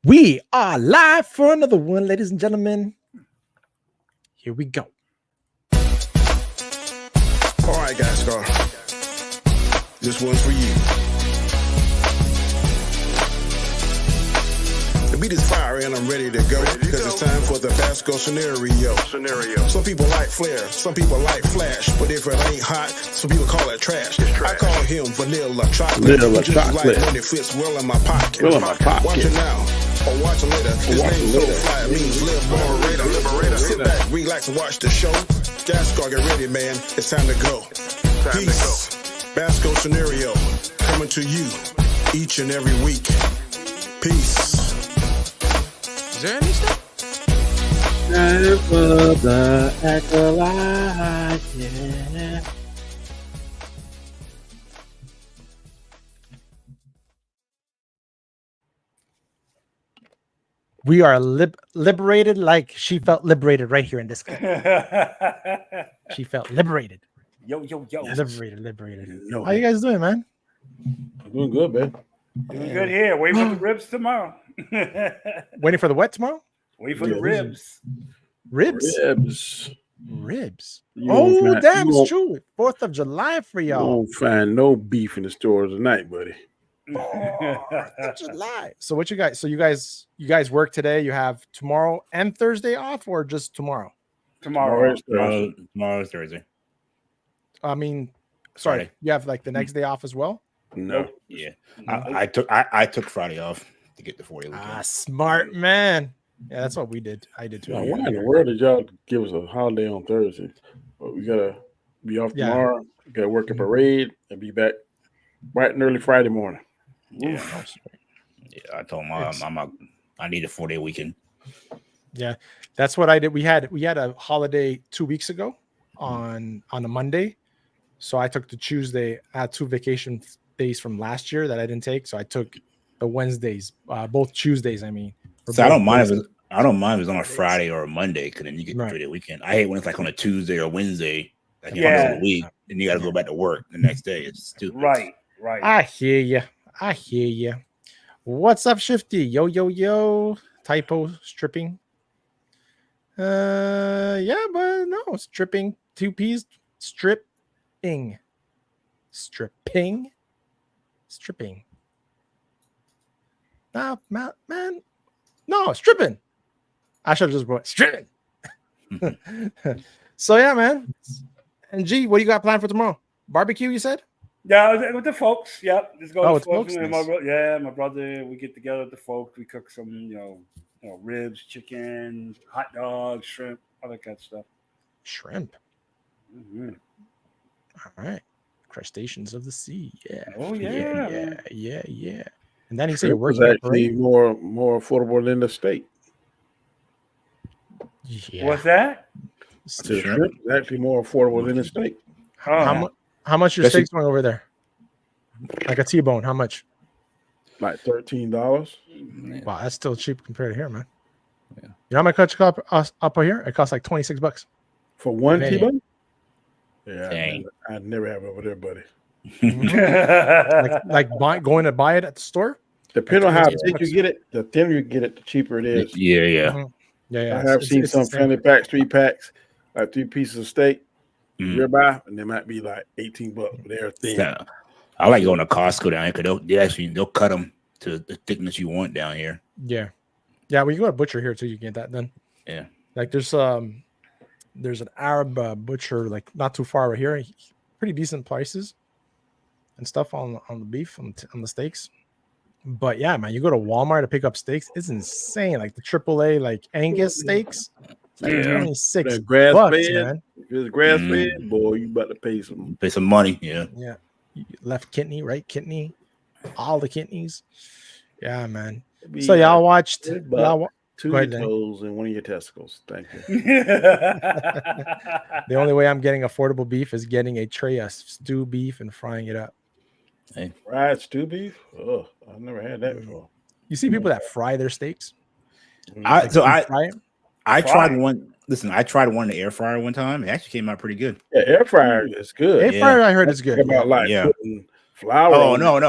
We are live for another one, ladies and gentlemen. Here we go. All right, guys, Scar. This one's for you. The beat is fire and I'm ready to go because it's time for the Basco scenario. Some people like flair, some people like flash, but if it ain't hot, some people call it trash. I call him vanilla chocolate. Just like when it fits well in my pocket. Watch it now. Or watch it later. His name so fly, it means liberator. Sit back, relax, and watch the show. Gascar, get ready, man. It's time to go. Peace. Basco scenario coming to you each and every week. Peace. Is there any stuff? Time for the Acolyte, yeah. We are liberated like she felt liberated right here in this clip. She felt liberated. Yo. Liberated. How you guys doing, man? Doing good, man. Doing good here. Wait for the ribs tomorrow. Waiting for the what tomorrow? Wait for the ribs. Ribs? Ribs. Oh, damn, it's true. 4th of July for You y'all. won't find no beef in the stores tonight, buddy. 4th of July. So what you guys? So you guys work today. You have tomorrow and Thursday off, or just tomorrow? Tomorrow's Thursday. I mean, sorry, Friday. you have like the next day off as well. No. Yeah, I took Friday off to get the 4-day weekend. Ah, smart man. Yeah, that's what we did. I did too. Now, why in the world did y'all give us a holiday on Thursday? But we gotta be off tomorrow. We gotta work a parade and be back bright and early Friday morning. Yeah, I told my I need a 4-day weekend. Yeah, that's what I did. We had a holiday 2 weeks ago on a Monday, so I took the Tuesday. I had 2 vacation days from last year that I didn't take, so I took the Wednesdays, both Tuesdays. I mean, so I don't mind if it's on a Friday or a Monday, because then you get the 3-day weekend. I hate when it's like on a Tuesday or Wednesday, like the week, and you got to go back to work the next day. It's stupid. Right. I hear you. What's up, Shifty? Yo. Typo stripping. Yeah, but no, stripping. 2 P's. Stripping. Nah, man. No, stripping. I should have just brought stripping. So yeah, man. And G, what do you got planned for tomorrow? Barbecue, you said? Yeah, with the folks. Yep. Just go with the folks. My brother. We get together with the folks. We cook some, ribs, chicken, hot dogs, shrimp, all that kind of stuff. Shrimp. Mm-hmm. All right. Crustaceans of the sea. Yeah. Oh yeah. Yeah. And then he said, "Work actually more affordable than the steak." Yeah. What's that? The shrimp is actually more affordable than the steak. How much your steak's going over there? Like a T-bone, how much? Like $13. Wow, that's still cheap compared to here, man. Yeah. You know how much it costs up here? It costs like $26 for one T-bone. Yeah, I never have it over there, buddy. Going to buy it at the store. Depending on how big you get it, the thinner you get it, the cheaper it is. Yeah. Mm-hmm. Yeah. I have seen some family packs, 3 packs, like 3 pieces of steak, ribeye, and they might be like $18, but they're thin. Yeah. I like going to Costco down here because they'll cut them to the thickness you want down here. Yeah. Well, you go to butcher here too. You can get that done. Yeah. Like there's an Arab butcher like not too far over here. Pretty decent prices and stuff on the beef on the steaks. But yeah, man, you go to Walmart to pick up steaks. It's insane. Like the AAA like Angus steaks. It's like $26 bucks, man. If it's grass fed, boy, you about to pay some money. Yeah. Left kidney, right kidney, all the kidneys. Yeah, man. So y'all watched 2 toes and 1 of your testicles. Thank you. The only way I'm getting affordable beef is getting a tray of stew beef and frying it up. Hey. Fried stew beef? Oh, I've never had that before. You see people that fry their steaks? I tried one. Listen, I tried one in the air fryer one time. It actually came out pretty good. Yeah, air fryer is good. Air fryer, I heard, is good. About putting flour. Oh no.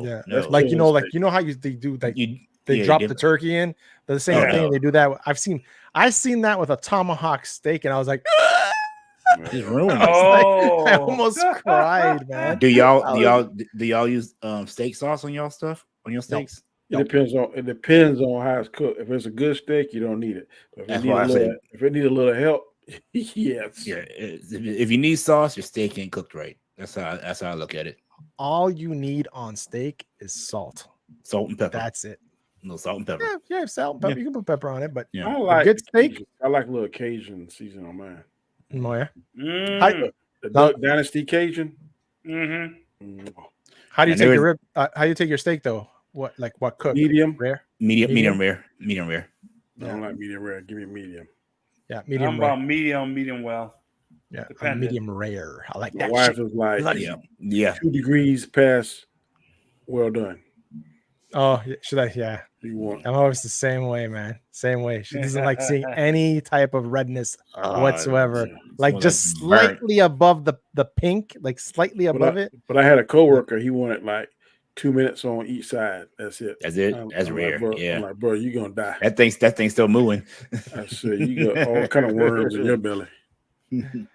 Yeah, like how they do like they drop the turkey in. The same thing. They do that. I've seen that with a tomahawk steak, and I was like, just ruined it. I almost cried, man. Do y'all use steak sauce on y'all stuff on your steaks? It depends on how it's cooked. If it's a good steak, you don't need it. But if it needs a little help, yes. Yeah. If you need sauce, your steak ain't cooked right. That's how I look at it. All you need on steak is salt and pepper. That's it. No salt and pepper. Yeah, salt and pepper. You can put pepper on it, but I like good steak. I like a little Cajun season on mine. Oh, yeah. The Duck Dynasty Cajun. Mm-hmm. How do you take your rib? How do you take your steak though? What cook? Medium rare. Medium rare. I don't like medium rare. Give me medium. Yeah, medium. I'm about medium well. Yeah, medium rare. I like that. My wife was like, 2 degrees past well done. Oh, should I? Yeah. I'm always the same way, man. Same way. She doesn't like seeing any type of redness whatsoever. Like just slightly above the pink, like slightly above it. But I had a coworker. He wanted like 2 minutes on each side. That's it. That's rare. Like, I'm like, bro, you're gonna die. That thing's still moving. I said, you got all kind of worms in your belly. 6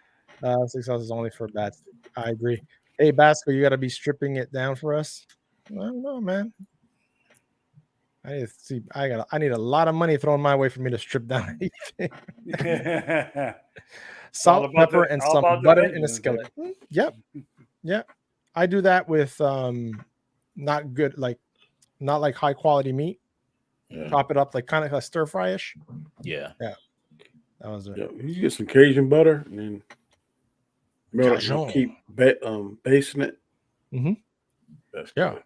sauce is only for bats. I agree. Hey, Basco, you got to be stripping it down for us. I don't know, man. I need to see. I need a lot of money thrown my way for me to strip down anything. Salt, pepper, and some butter in a skillet. Yep. I do that with not like high quality meat. Chop it up like kind of like stir fry-ish. Yeah. That was it. You get some Cajun butter and then keep basting it. Mm-hmm. That's good.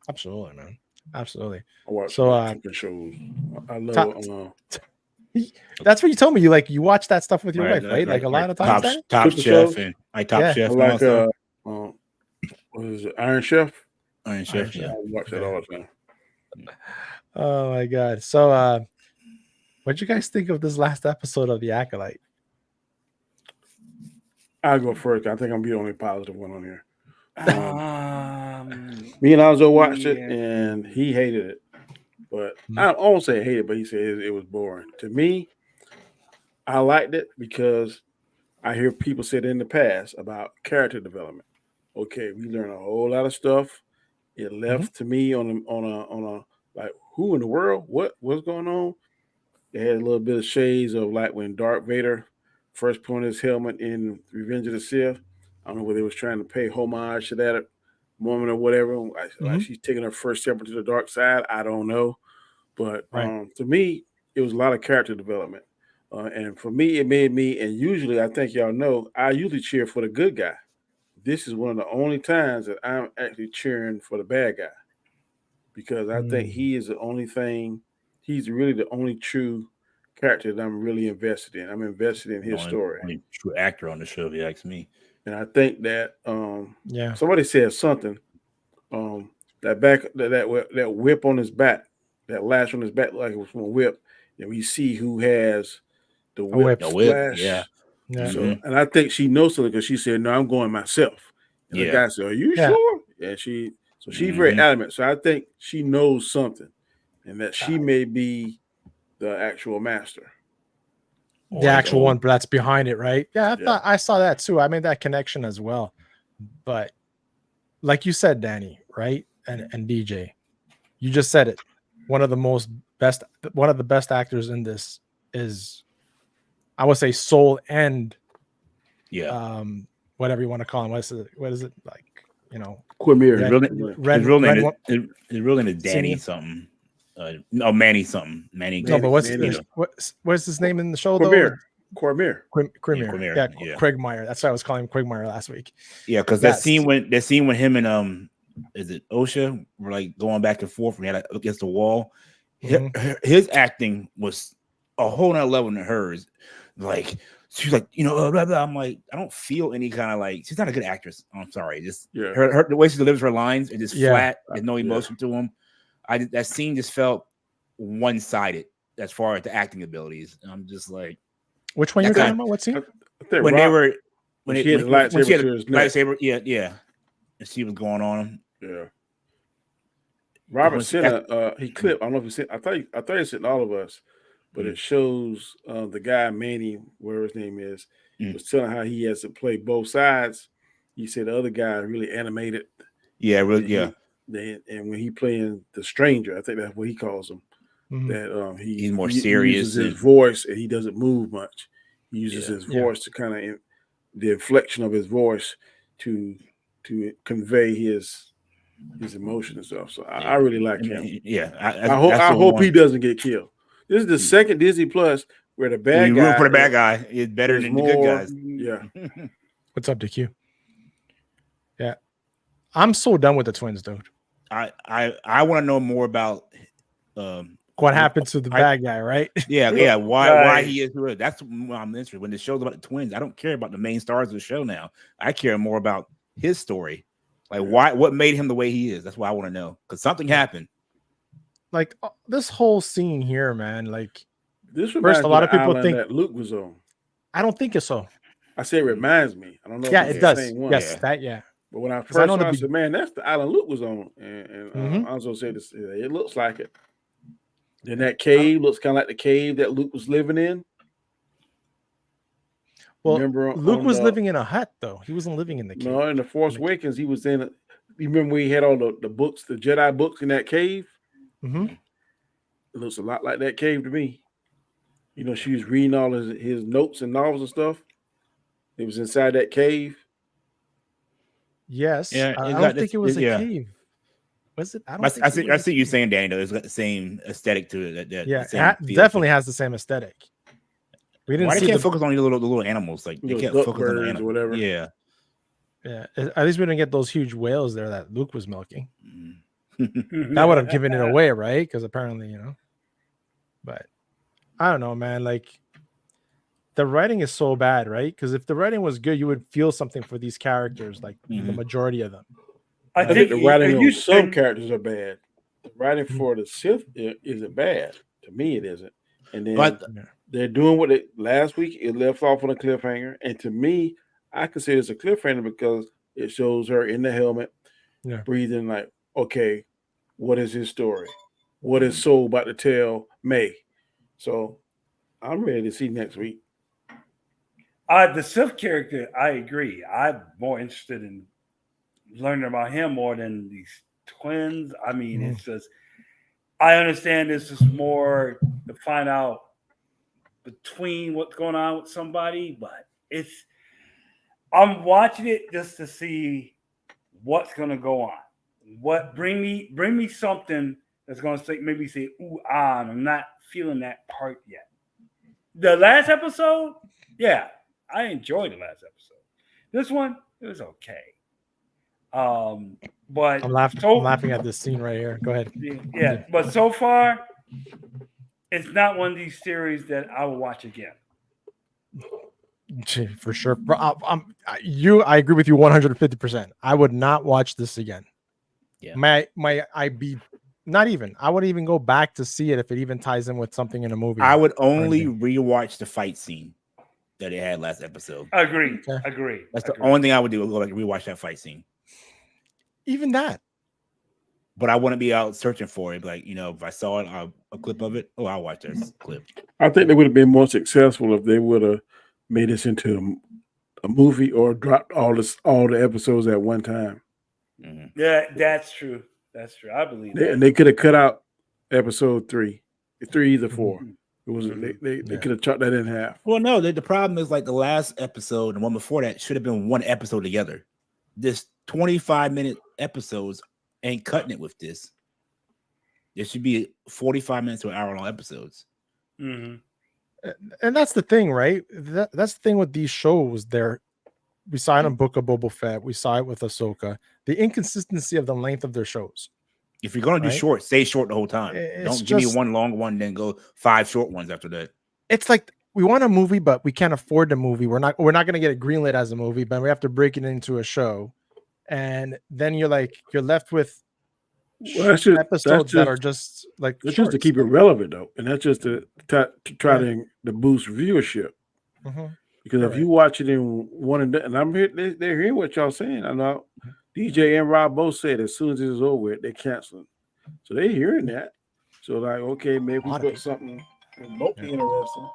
Absolutely, man. Absolutely. I watch cooking shows. I love. That's what you told me. You watch that stuff with your wife, right? Like a lot of times. Top Chef and Top Chef. I like what is it? Iron Chef. Iron Chef. Yeah, I watch that all the time. Oh my god! So, what'd you guys think of this last episode of The Acolyte? I'll go first. I think I'm gonna be the only positive one on here. Me and Alzo watched it, and he hated it. But I won't say hated, but he said it was boring. To me, I liked it because I hear people said in the past about character development. Okay, we learned a whole lot of stuff. It left to me on a like, who in the world? What's going on? They had a little bit of shades of like when Darth Vader first put on his helmet in Revenge of the Sith. I don't know whether they was trying to pay homage to that moment or whatever. Like she's taking her first step into the dark side. I don't know. But to me, it was a lot of character development. And for me, it made me, and usually I think y'all know, I usually cheer for the good guy. This is one of the only times that I'm actually cheering for the bad guy. Because I think he is the only thing, he's really the only true character that I'm really invested in. I'm invested in his story. Only true actor on the show, if you ask me. And I think that somebody said something. That whip on his back, that lash on his back, like it was from a whip. And we see who has the whip. Yeah. So, and I think she knows something because she said, "No, I'm going myself." And the guy said, "Are you sure?" And she's very adamant. So I think she knows something, and that she may be the actual master. The actual one that's behind it, right? Yeah, I saw that too. I made that connection as well. But like you said, Danny, right? And DJ, you just said it. One of the best actors in this is, I would say, soul and whatever you want to call him. What is it like? Quimir. His real name is Danny something. Manny something. Manny. No, but what's his name in the show Quimir. though? Quimir. Yeah, Quagmire. That's why I was calling him Quagmire last week. Yeah, because that scene when him and is it OSHA were like going back and forth and he had against the wall. His acting was a whole nother level than hers. Like she's like, blah, blah. I'm like, I don't feel any kind of like, she's not a good actress. I'm sorry. Just her the way she delivers her lines is just flat. There's no emotion to them. That scene just felt one-sided as far as the acting abilities. And I'm just like, which one you're talking about? What scene? When she had the lightsaber, and she was going on him. Yeah. Robert sent he clipped. I don't know if he sent. I thought he sent all of us, but it shows the guy Manny, whatever his name is, was telling how he has to play both sides. He said the other guy really animated. Yeah, really. Yeah. And when he playing the stranger, I think that's what he calls him. That he's more serious. He uses his voice and he doesn't move much. He uses his voice to kind of the inflection of his voice to convey his emotion and stuff. So I really like him. Yeah, I hope he doesn't get killed. This is the second Disney Plus where the bad guy. Root for the bad guy is better than the good guys. Yeah. What's up, DQ? Yeah, I'm so done with the twins, dude. I want to know more about what happened to the bad guy, right? Yeah. Why he is who? That's what I'm interested. When the show's about the twins, I don't care about the main stars of the show now. I care more about his story. Like what made him the way he is? That's what I want to know. Because something happened. Like this whole scene here, man. Like this reminds first, a lot of people think that Luke was on. I don't think it's so. I say it reminds me. I don't know. Yeah, if it does. The same one. Yes, yeah. But when I first saw it, I said, "Man, that's the island Luke was on." And Anzo said, "It looks like it." Then that cave looks kind of like the cave that Luke was living in. Well, Luke was living in a hut, though. He wasn't living in the cave. No, in the Force Awakens, he was in. You remember we had all the books, the Jedi books in that cave? Mm-hmm. It looks a lot like that cave to me. You know, she was reading all his notes and novels and stuff. It was inside that cave. Yes. Yeah, I don't think it was a cave. Was it? I see you saying, Danny, though. It's got the same aesthetic to it. Definitely has the same aesthetic. We didn't. Why they can't focus on the little animals? Like they can't focus on the animals or whatever. Yeah. At least we didn't get those huge whales there that Luke was milking. That would have given it away, right? Because apparently, But I don't know, man. Like the writing is so bad, right? Because if the writing was good, you would feel something for these characters, like the majority of them. I think the writing on some characters are bad. The writing for the Sith isn't bad. To me, it isn't. And then they're doing what last week it left off on a cliffhanger. And to me, I consider it's a cliffhanger because it shows her in the helmet, breathing like, okay, what is his story? What is Soul about to tell May? So I'm ready to see next week. The Sith character, I agree. I'm more interested in learning about him more than these twins. I mean, it's just, I understand this is more to find out between what's going on with somebody, but I'm watching it just to see what's going to go on. What bring me something that's going to maybe say ooh ah, and I'm not feeling that part yet. The last episode, yeah, I enjoyed the last episode. This one, it was okay. But I'm laughing at this scene right here. Go ahead. Yeah, but so far, it's not one of these series that I will watch again. For sure. I agree with you 150%. I would not watch this again. Yeah. I wouldn't even go back to see it if it even ties in with something in a movie. I would only rewatch the fight scene that it had last episode. Agree. That's the only thing I would do. Go back and rewatch that fight scene. Even that. But I wouldn't be out searching for it. Like, if I saw it, a clip of it, I'll watch this clip. I think they would have been more successful if they would have made this into a movie or dropped all the episodes at one time. Mm-hmm. Yeah, that's true. I believe that. And they could have cut out episode 3, either 4. It was they could have chopped that in half. Well, no, the problem is like the last episode and the one before that should have been one episode together. This 25-minute episodes ain't cutting it with this. There should be 45 minutes to an hour long episodes. Mm-hmm. And that's the thing, right? That's the thing with these shows. We saw it in Book of Boba Fett. We saw it with Ahsoka. The inconsistency of the length of their shows. If you're going to do short, stay short the whole time. Don't give me one long one, then go 5 short ones after that. It's like we want a movie, but we can't afford the movie. We're not going to get it greenlit as a movie, but we have to break it into a show. And then you're left with episodes that are just like that's just to keep it relevant, though, and that's just to try to boost viewership. Mm-hmm. Because if you watch it in one and I'm here, they're hearing what y'all saying. I know DJ and Rob both said as soon as it is over, they're canceling. So they hearing that. So like, okay, maybe we lot of put people. something remotely interesting.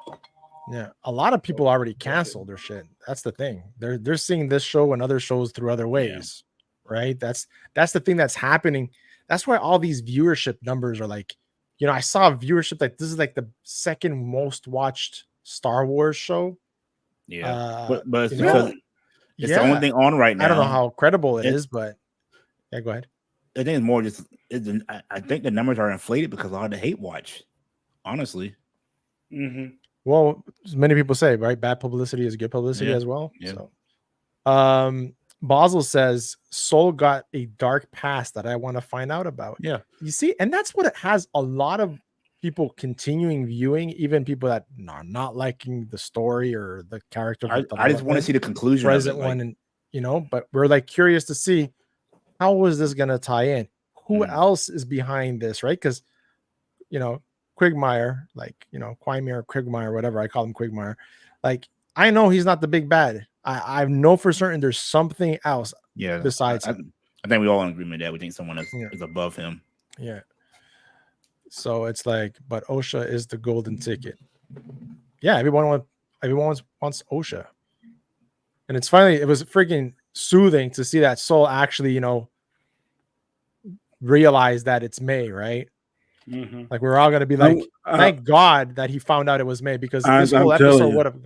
Yeah, a lot of people already canceled their shit. That's the thing. They're seeing this show and other shows through other ways, right? That's the thing that's happening. That's why all these viewership numbers are like, I saw viewership like this is like the second most watched Star Wars show. But it's you know, because it's the only thing on right now. I don't know how credible it is, but yeah, go ahead. I think it's more just. I think the numbers are inflated because of all the hate watch. Honestly. Mm-hmm. Well, as many people say, right? Bad publicity is good publicity as well. Yeah. So, Basel says Soul got a dark past that I want to find out about. Yeah. You see, and that's what it has. A lot of people continuing viewing, even people that are not liking the story or the character. I just want to see the conclusion present of it, one, and but we're like curious to see how is this going to tie in? Who else is behind this, right? Because Quagmire, Quagmire, Quagmire, whatever I call him, Quagmire. Like, I know he's not the big bad. I know for certain there's something else. Yeah, besides him. I think we all in agreement that we think someone is above him. Yeah. So it's like, but OSHA is the golden ticket. Yeah, everyone wants OSHA, and it's finally it was freaking soothing to see that Soul actually realize that it's May, right? Mm-hmm. Like we're all gonna be like, thank God that he found out it was May because this whole episode would have,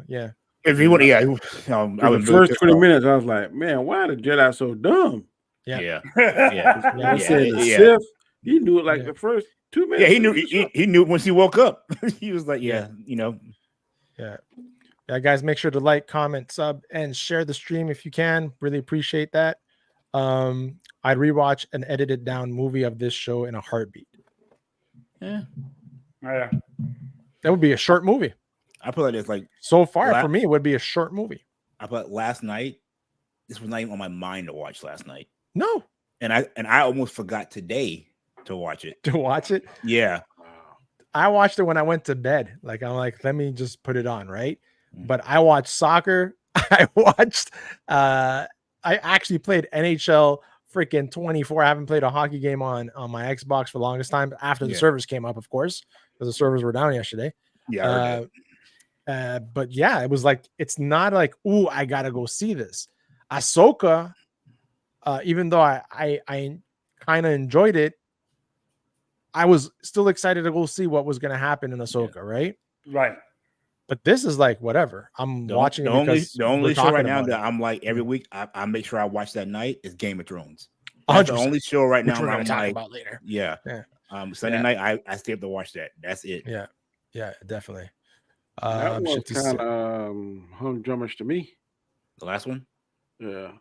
If he would, the first 20 minutes, I was like, man, why the Jedi so dumb? Yeah. I said the Sith, he knew it like the first 2 minutes. Yeah, he knew once he woke up. He was like, Yeah, guys, make sure to like, comment, sub, and share the stream if you can. Really appreciate that. I'd rewatch an edited down movie of this show in a heartbeat. Yeah. That would be a short movie. I put like this, like so far for me, it would be a short movie. I put last night. This was not even on my mind to watch last night. No, and I almost forgot today to watch it. Yeah, I watched it when I went to bed. Like I'm like, let me just put it on, right? But I watched soccer. I watched. I actually played NHL freaking 24. I haven't played a hockey game on my Xbox for the longest time after the servers came up, of course, because the servers were down yesterday. Yeah. But yeah, it was like, it's not like, ooh, I gotta go see this. Ahsoka, even though I kind of enjoyed it, I was still excited to go see what was going to happen in Ahsoka, right? Right. But this is like whatever. I'm watching it because the only show right now that I'm like every week I make sure I watch that night is Game of Thrones. That's the only show right now I'm like about later. Yeah. Sunday night I stay up to watch that. That's it. Yeah, definitely. That was kind of humdrummish to me. The last one. Yeah.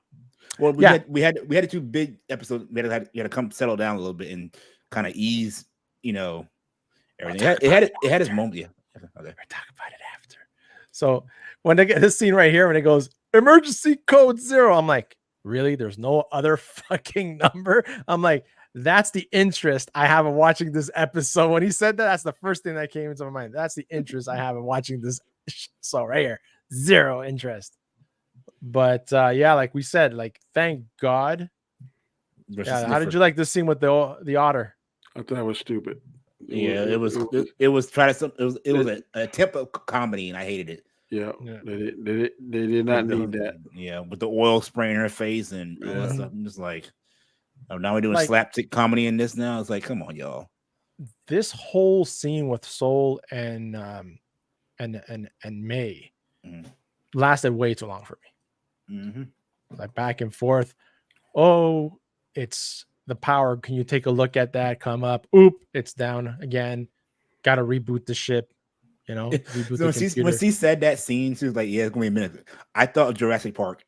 Well, we had the two big episodes. We had to come settle down a little bit and kind of ease, everything. It had its moment. Yeah. Okay. We'll talk about it after. So when they get this scene right here, when it goes emergency code 0, I'm like, really? There's no other fucking number? I'm like, that's the interest I have in watching this episode. When he said that, that's the first thing that came into my mind. That's the interest I have in watching this. So right here, 0 interest. But like we said, like thank God. Yeah, how did you like this scene with the otter? I thought it was stupid. It was trying to it was a tip of comedy and I hated it. Yeah. They did not need that. Yeah, with the oil spraying her face and all that stuff. I'm just like, now we're doing slapstick comedy in this now. It's like, come on, y'all. This whole scene with Soul and May lasted way too long for me. Like back and forth. Oh, it's the power. Can you take a look at that? Come up. Oop, it's down again. Got to reboot the ship. Reboot so when she said that scene, she was like, "Yeah, it's gonna be a minute." I thought of Jurassic Park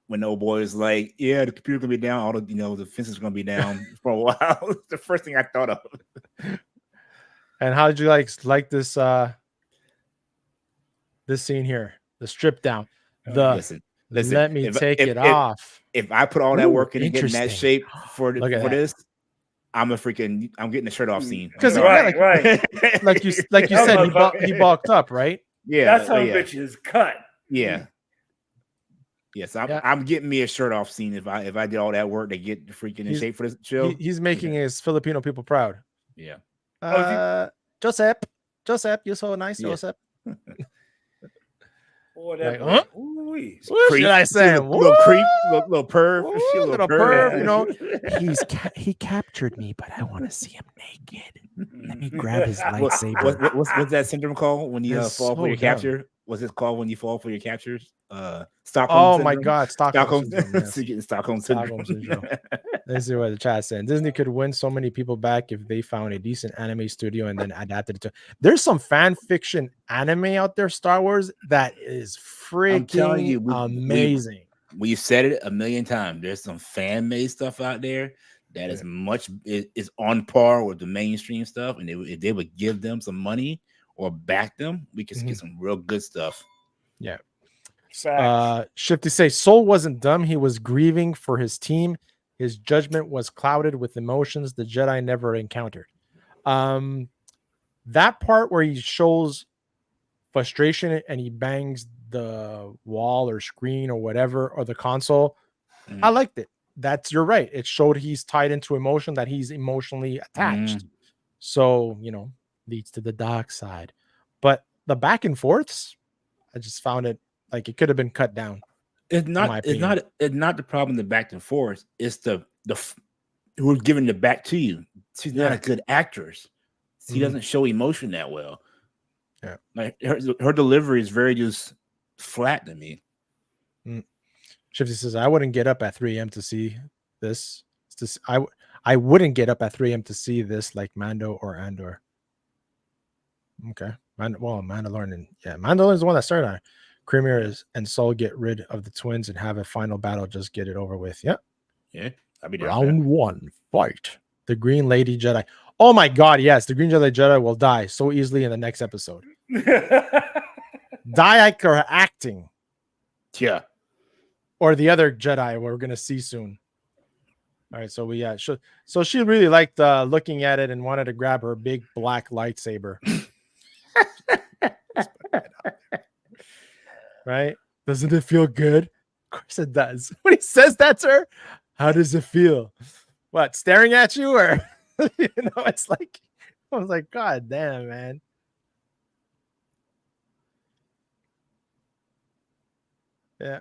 when the old boy is like, "Yeah, the computer's gonna be down. All the the fences are gonna be down for a while." The first thing I thought of. And how did you like this? This scene here, the strip down. Listen, let me take it off. If I put all that work into getting that shape for this, I'm getting the shirt off scene. Because right. like you said, he bulked up, right? Yeah, that's how bitch is cut. Yeah. Yes, I'm getting me a shirt off scene if I did all that work to get freaking in shape for this show. He's making his Filipino people proud. Yeah. Joseph, you're so nice, Joseph. Boy, that Like, boy. huh? Ooh-wee. What should I say? Little creep, little perv, Ooh, little little perv. perv, you know. He captured me, but I want to see him naked. Let me grab his lightsaber. What's that syndrome called when you fall for your capture? What's it called when you fall for your captures? Stockholm syndrome. My God, Stockholm syndrome. Yes. So you're getting Stockholm syndrome. Let's see what the chat's saying. Disney could win so many people back if they found a decent anime studio and then adapted it to. There's some fan fiction anime out there, Star Wars, that is freaking amazing. We've said it a million times. There's some fan made stuff out there that is on par with the mainstream stuff, and if they would give them some money or back them, we could get some real good stuff. Yeah. Shifty say Soul wasn't dumb. He was grieving for his team. His judgment was clouded with emotions the Jedi never encountered. That part where he shows frustration and he bangs the wall or screen or whatever, or the console, I liked it. You're right. It showed he's tied into emotion, that he's emotionally attached. So, leads to the dark side. But the back and forths, I just found it like it could have been cut down. It's not the problem, the back and forth. It's the who's giving the back to you. She's not a good actress. She doesn't show emotion that well. Yeah. Like her delivery is very just flat to me. Shifty says, I wouldn't get up at 3 a.m. to see this. I wouldn't get up at 3 a.m. to see this like Mando or Andor. Okay. Mandalorian. Mandalorian is the one that started on it. Creamier and Saul get rid of the twins and have a final battle. Just get it over with. Yep. Yeah. I'll be down. Round 1, fight. The Green Lady Jedi. Oh my God, yes. The Green Jedi will die so easily in the next episode. Die or acting. Yeah. Or the other Jedi we're going to see soon. All right, so she really liked looking at it and wanted to grab her big black lightsaber. Right? Doesn't it feel good? Of course it does. When he says that to her, how does it feel? What, staring at you? Or it's like, I was like, God damn, man. Yeah.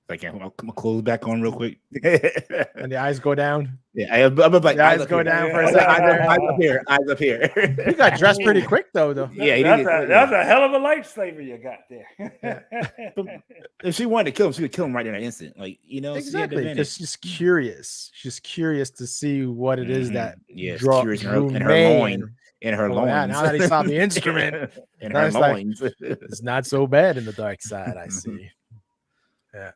I can't. I'm gonna close back on real quick. And the eyes go down. Yeah, I'm like, the eyes go down for a second. Eyes up here. You got dressed pretty quick though. Yeah, that's a hell of a lightsaber you got there. Yeah. If she wanted to kill him, she would kill him right in an instant. Like, exactly. Because she's curious. She's curious to see what it is that curious in her loin. In her loins. Yeah, now that he saw the instrument in her loins, it's not so bad in the dark side. I see. Yeah.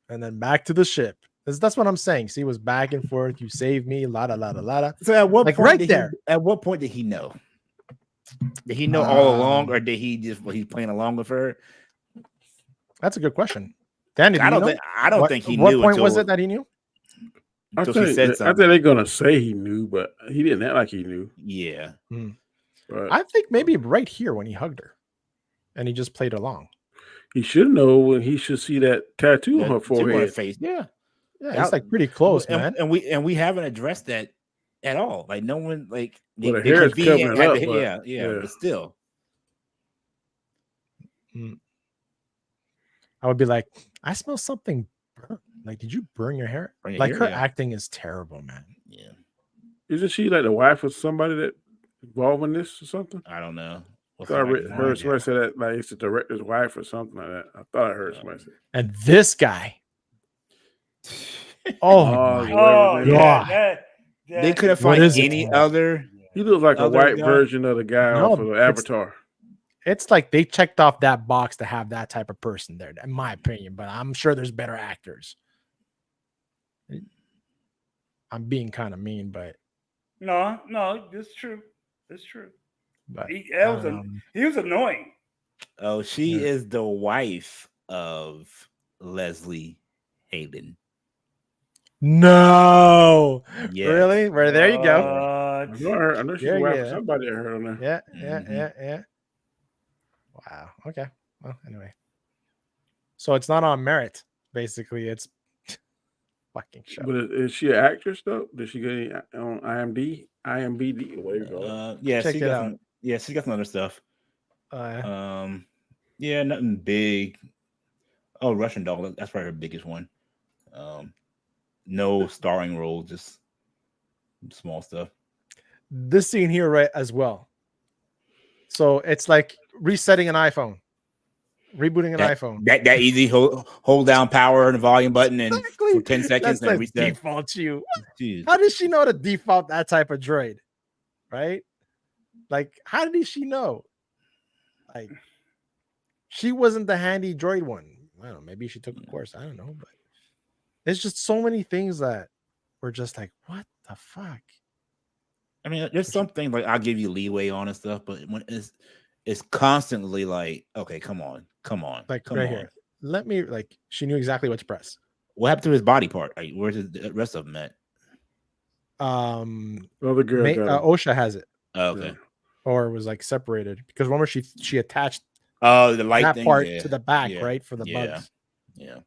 And then back to the ship. That's what I'm saying. See, it was back and forth. You saved me. La da la da la da. So at what point right there? At what point did he know? Did he know all along, or did he just he's playing along with her? That's a good question. Danny, I don't think he knew. What point was it that he knew? I think they're gonna say he knew, but he didn't act like he knew. Yeah. But I think maybe right here when he hugged her, and he just played along. He should know when he should see that tattoo on her forehead. On her face. Yeah. Yeah, it's like pretty close, man. And we haven't addressed that at all. Like no one like the hair is covering up. But still. I would be like, I smell something burnt. Like, did you burn your hair? Her acting is terrible, man. Yeah. Isn't she like the wife of somebody that involved in this or something? I don't know. I heard somebody say that like it's the director's wife or something like that. I thought I heard somebody say. And this guy. Oh my God. They couldn't find any other. He looks like a white version of the guy off of Avatar. It's like they checked off that box to have that type of person there, in my opinion. But I'm sure there's better actors. I'm being kind of mean, but no, it's true. It's true. But he was annoying. Oh, she is the wife of Leslie Hayden. No, yes. Really? Well, there you go. I know she's wife of somebody I heard on there. Yeah. Wow. Okay. Well, anyway. So it's not on merit. Basically, it's fucking show. But is she an actress though? Did she get any on IMDb? Whatever you call it. Yeah, Check she it got out. some. Yeah, she got some other stuff. Yeah. Yeah, nothing big. Oh, Russian Doll. That's probably her biggest one. No starring role, just small stuff. This scene here, right, as well. So it's like resetting an iPhone, rebooting an iPhone. That easy. Hold down power and the volume button and for 10 seconds That's and the reset. default you. Jeez. How does she know to default that type of droid? Right? Like, how did she know? Like, she wasn't the handy droid one. I don't know. Maybe she took a course. I don't know. But it's just so many things that were just like, what the fuck? I mean, there's some things like I'll give you leeway on and stuff, but when it's constantly like, okay, come on. Like come right on. here. Let me like she knew exactly what to press. What happened to his body part? Like, where's the rest of them at? Well, the girl got OSHA has it. Oh, okay. Yeah. Or was like separated because remember she attached the light that thing part to the back, Yeah. right? For the bugs. Yeah.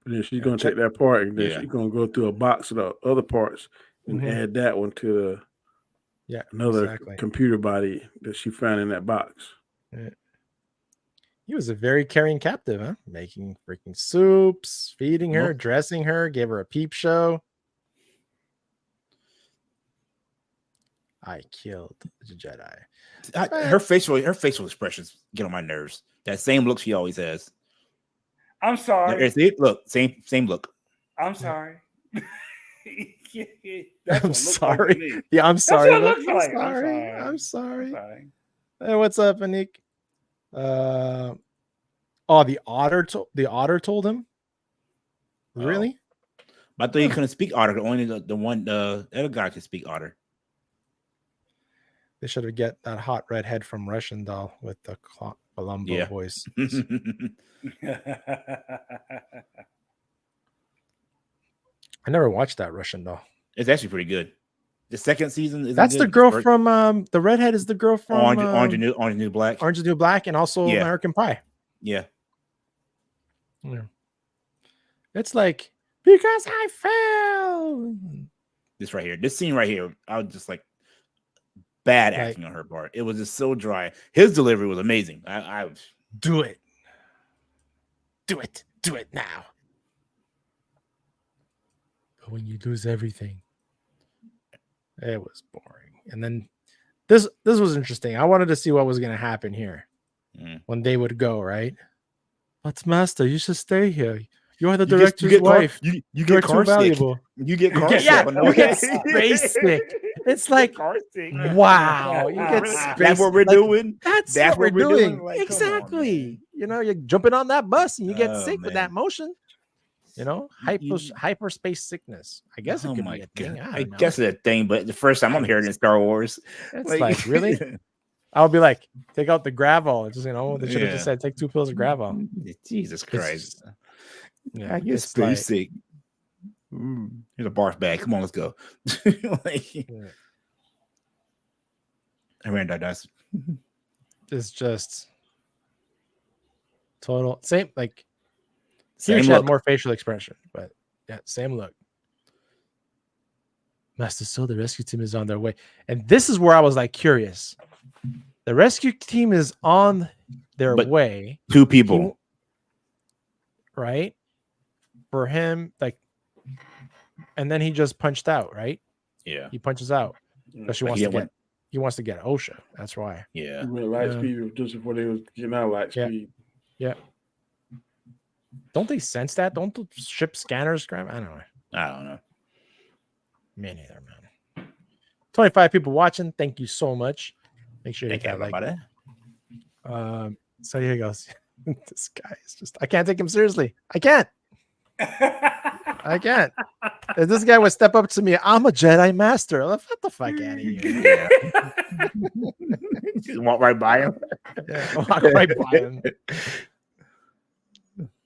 And then she's gonna take that part and then Yeah. she's gonna go through a box of the other parts and Mhm. add that one to another exactly. computer body that she found in that box. Yeah. He was a very caring captive, huh? Making freaking soups, feeding her, dressing her, gave her a peep show. I killed the Jedi. Her facial expressions get on my nerves. That same look she always has. I'm sorry. Look, same look. I'm sorry. I'm sorry. Yeah, I'm sorry. That's what it looks like. I'm sorry. Hey, what's up, Anik? The otter told him. Really? But I thought he couldn't speak Otter. Only the other guy could speak Otter. They should have get that hot redhead from Russian Doll with the Columbo voice. I never watched that Russian Doll. It's actually pretty good. The second season is the girl from the redhead is the girl from Orange is the New Black. Orange is the New Black and also American Pie. Yeah. It's like because I fell. This scene right here, I was just like bad acting on her part. It was just so dry. His delivery was amazing. I do it now. But when you lose everything, it was boring. And then this was interesting. I wanted to see what was going to happen here when they would go, right? But Master, you should stay here. You're the director's wife. You get car valuable. You get car sick. You get space sick. It's like, wow. You get space. That's what we're doing. That's what we're doing. Like, exactly. On, you're jumping on that bus and you get sick with that motion. Hyperspace sickness. I guess it could be a thing. I guess it's a thing, but the first time I'm hearing in Star Wars, it's like really. I'll be like, take out the Gravol. Just they should have just said, take 2 pills of Gravol. Jesus Christ. Yeah, I get space sick. Here's a barf bag. Come on, let's go. I ran that dice. It's just total same. Like same she look. had more facial expression, but yeah, same look. Master, so the rescue team is on their way, and this is where I was like curious. The rescue team is on their way. 2 people, right? For him, like, and then he just punched out, right? Yeah, he punches out because he wants to get OSHA. That's why. Yeah, light speed just before they was getting out light speed. Yeah. Don't they sense that? Don't the ship scanners grab? I don't know. Me neither, man. 25 people watching. Thank you so much. Make sure you hit that like button. So here he goes. This guy is just, I can't take him seriously. I can't. If this guy would step up to me, I'm a Jedi Master. Get the fuck out of here. Just walk right by him. Yeah, walk right by him.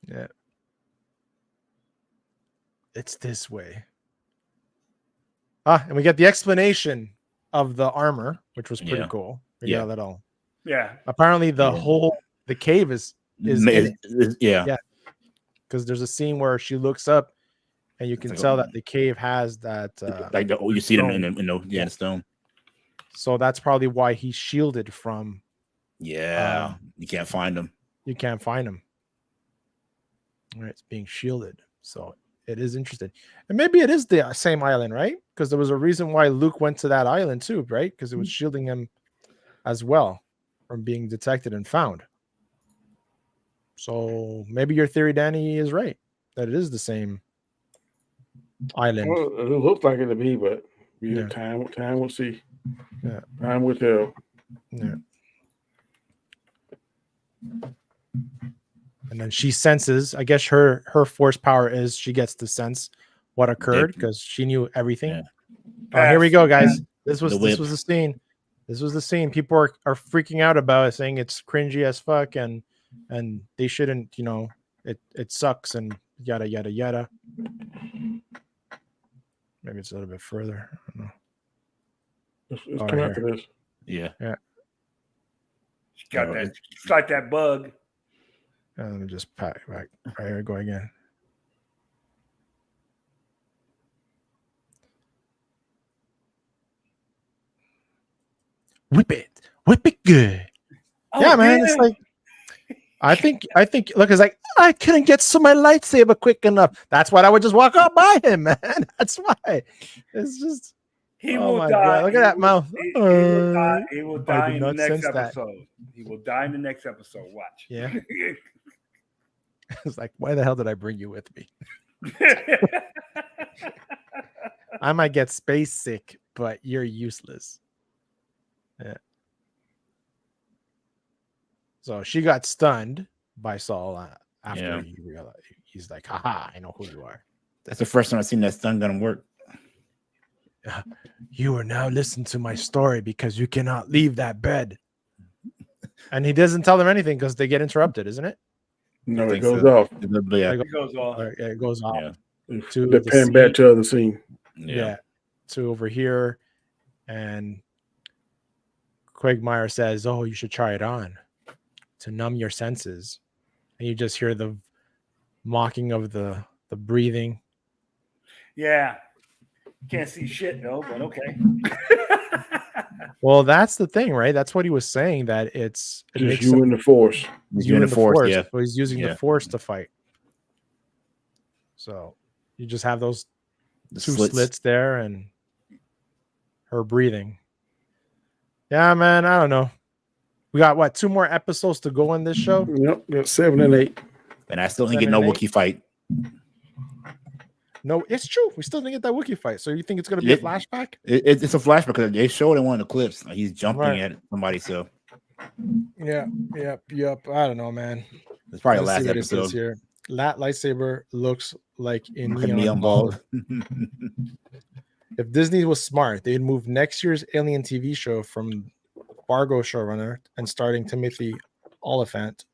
Yeah. It's this way. And we get the explanation of the armor, which was pretty cool. We got that all. Yeah. Apparently the cave is yeah. Because there's a scene where she looks up and you can tell that the cave has that you see them in the stone. So that's probably why he's shielded from. Yeah, you can't find them. You can't find him. All right, it's being shielded, so it is interesting, and maybe it is the same island, right? Because there was a reason why Luke went to that island too, right? Because it was shielding him as well from being detected and found. So maybe your theory, Danny, is right, that it is the same island. Well, it looks like it to be, but time will see. Yeah, time will tell. Yeah. And then she senses, I guess her force power is she gets to sense what occurred because she knew everything. Yeah. Here we go, guys. This was the scene. This was the scene. People are freaking out about it, saying it's cringy as fuck and they shouldn't, it sucks and yada yada yada. Maybe it's a little bit further. I don't know. Let's come after this. Yeah. She got that. It's like that bug. Let me just pack back. Right here, go again. Whip it good. Oh, yeah, man. It's like I think. Look, it's like I couldn't get to my lightsaber quick enough. That's why I would just walk out by him, man. That's why. It's just. He will die. God. Look at that mouth. He will die in the next episode. He will die in the next episode. Watch. Yeah. It's like, why the hell did I bring you with me? I might get space sick, but you're useless. Yeah. So she got stunned by Saul after he realized. He's like, haha, I know who you are. That's the first time I've seen that stun gun work. You are now listening to my story because you cannot leave that bed. And he doesn't tell them anything because they get interrupted, isn't it? No, it goes off. Yeah. It goes off. It goes off. Yeah. They're pan back to the scene. Yeah. To over here. And Quagmire says, oh, you should try it on to numb your senses. And you just hear the mocking of the breathing. Yeah. Can't see shit though, but okay. Well, that's the thing, right? That's what he was saying, that it makes you in the force. You in the force, yeah. So he's using the force to fight. So you just have those two slits there and her breathing. Yeah, man, I don't know. We got 2 more episodes to go in this show? Yep, we got 7 and 8. And I still didn't get no Wookiee fight. No, it's true. We still didn't get that Wookiee fight. So you think it's going to be a flashback? It's a flashback because they showed in one of the clips. Like he's jumping at somebody. So yep. I don't know, man. It's probably the last episode. Here. That lightsaber looks like a neon ball. If Disney was smart, they'd move next year's Alien TV show from Fargo showrunner and starting Timothy Oliphant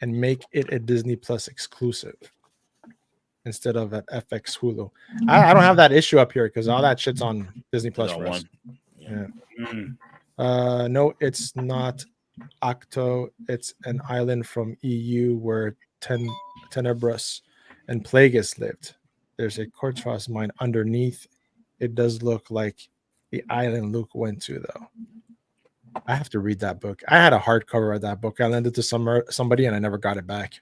and make it a Disney Plus exclusive instead of at FX Hulu. I don't have that issue up here because all that shit's on Disney Plus for us. Yeah. No, it's not Octo. It's an island from EU where Tenebrous and Plagueis lived. There's a Cortras mine underneath. It does look like the island Luke went to, though. I have to read that book. I had a hardcover of that book. I lent it to somebody and I never got it back.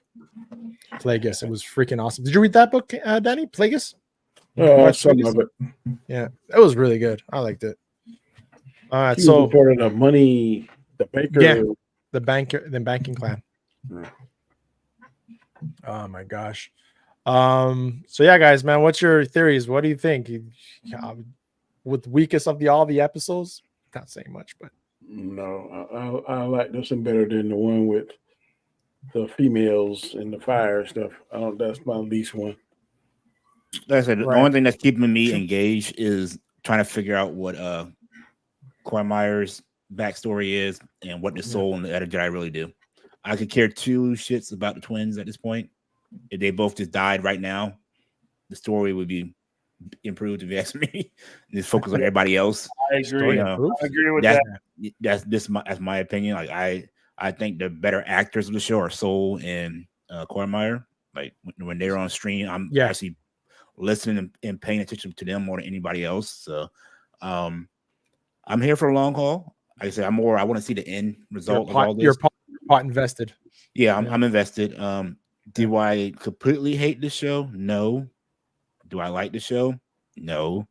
Plagueis. It was freaking awesome. Did you read that book, Danny? Plagueis? Some of it. Yeah, it was really good. I liked it. All right, so part of the money, the banker. Yeah, the banking clan. Oh my gosh. So yeah, guys, man, what's your theories? What do you think? With weakest of all the episodes, not saying much, but no, I like this one better than the one with the females and the fire stuff. That's my least one. Like I said, the only thing that's keeping me engaged is trying to figure out what Quagmire's backstory is and what the soul and the other Jedi really do. I could care 2 shits about the twins at this point. If they both just died right now, the story would be improved, if you ask me. Just focus on everybody else. I agree. I agree with that. That's my opinion. Like I think the better actors of the show are Soul and Quagmire. Like when they're on screen, I'm actually listening and paying attention to them more than anybody else. So I'm here for a long haul. Like I said, I want to see the end result of all this. You're pot invested. Yeah, I'm invested. Do I completely hate the show? No. Do I like the show? No.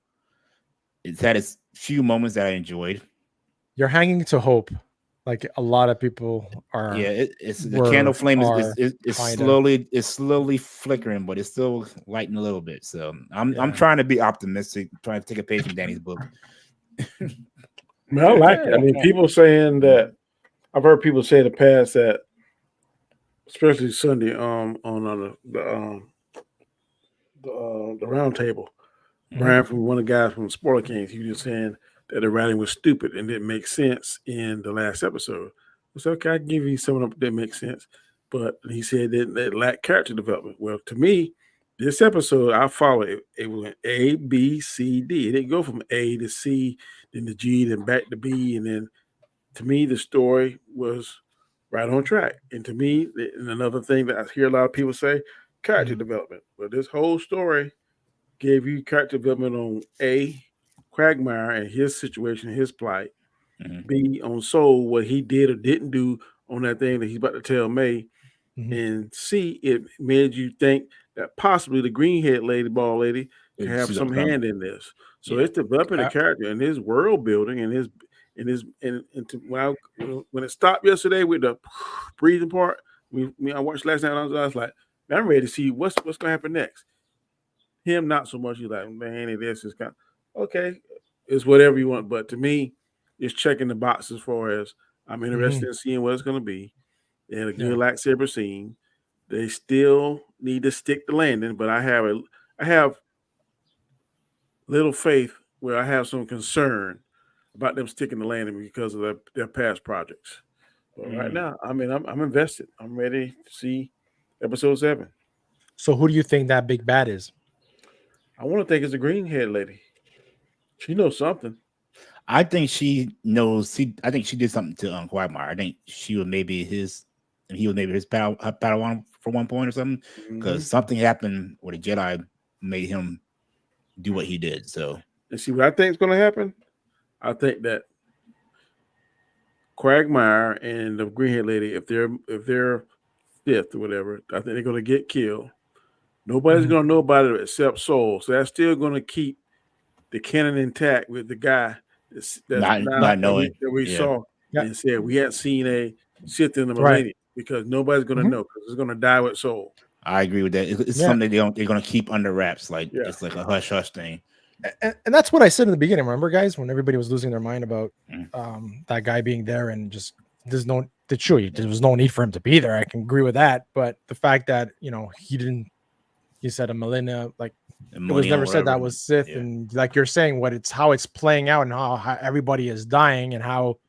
It's had its few moments that I enjoyed. You're hanging to hope, like a lot of people are. Yeah, it's the candle flame is slowly flickering, but it's still lighting a little bit. So I'm trying to be optimistic, trying to take a page from Danny's book. I like it. I mean, people saying that I've heard people say in the past that, especially Sunday, on the round table, Brian from one of the guys from Spoiler Kings, he was just saying that the writing was stupid and didn't make sense in the last episode. I said, okay, I can give you some of them that didn't make sense, but he said that it lacked character development. Well, to me, this episode I followed it. It went A, B, C, D. It didn't go from A to C, then to G, then back to B, and then to me the story was right on track. And to me, and another thing that I hear a lot of people say, character development. But this whole story gave you character development on A, Quagmire and his situation, his plight. B, on Soul, what he did or didn't do on that thing that he's about to tell May. And C, it made you think that possibly the green-haired ball lady can have some hand in this. So it's developing a character and his world building and when it stopped yesterday with the breathing part, I watched last night. I was like, man, I'm ready to see what's gonna happen next. Him, not so much. He's like, man, this is kind of okay. It's whatever you want, but to me, it's checking the box as far as I'm interested in seeing what it's going to be. They had a good lightsaber scene. They still need to stick the landing, but I have little faith where I have some concern about them sticking the landing because of their past projects. But right now, I mean, I'm invested. I'm ready to see episode 7. So who do you think that big bad is? I want to think it's the green-haired lady. She knows something. I think she knows. I think she did something to Quagmire. I think he was maybe his Padawan for one point or something, because something happened where the Jedi made him do what he did. So, and see what I think is going to happen. I think that Quagmire and the green-haired lady, if they're fifth or whatever, I think they're going to get killed. Nobody's going to know about it except Soul. So that's still going to keep the canon intact with the guy that's not knowing that we saw and said we hadn't seen a Sith in the millennium because nobody's going to know because it's going to die with Soul. I agree with that. It's something they're going to keep under wraps, like it's like a hush hush thing. And that's what I said in the beginning. Remember, guys, when everybody was losing their mind about that guy being there and just there was no need for him to be there. I can agree with that, but the fact that he said a millennia, like it was never said that was Sith, and like you're saying, how it's playing out and how everybody is dying and how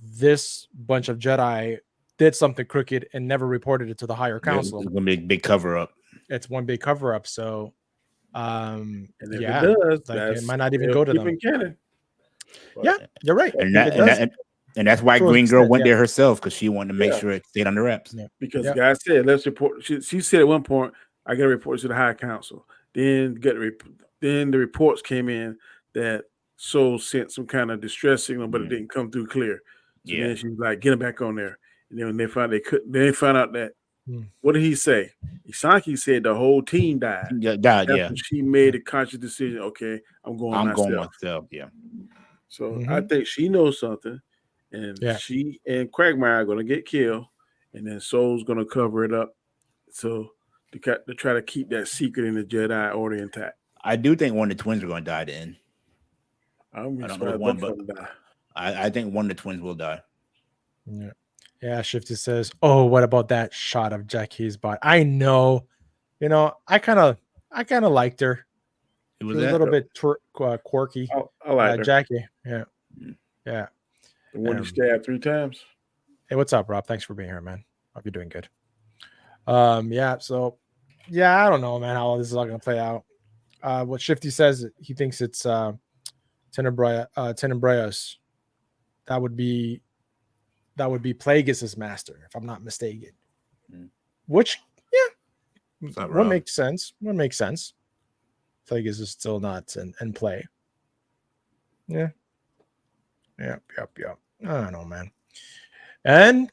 this bunch of Jedi did something crooked and never reported it to the higher council. It's gonna be a big cover up. It's one big cover up. So, and if it does, it might not even go to them. Canon. Yeah, you're right. And that's why Green Girl went there herself, because she wanted to make sure it stayed under wraps. Yeah. Because the guy said, let's report. She said at one point, I got to report to the high council. Then the reports came in that Soul sent some kind of distress signal, but it didn't come through clear. So then she was like, get him back on there. And then when they found they found out that what did he say? Isaki said the whole team died. She made a conscious decision. Okay, I'm going myself. Yeah. So I think she knows something, and she and Quagmire are going to get killed, and then Soul's going to cover it up. So to try to keep that secret in the Jedi Order intact. I do think one of the twins are going to die at the end. I don't know one, but I think one of the twins will die. Yeah. Shifty says, "Oh, what about that shot of Jackie's body?" I know, I kind of liked her. It was a little bit quirky. I like her. Jackie. Yeah. The one you stabbed 3 times. Hey, what's up, Rob? Thanks for being here, man. Hope you're doing good. So I don't know, man, how all this is all gonna play out. What Shifty says, he thinks it's Tenebraeus. That would be Plagueis' master, if I'm not mistaken. Which, would make sense. Vegas is still not in play. Yeah. Yep. I don't know, man. And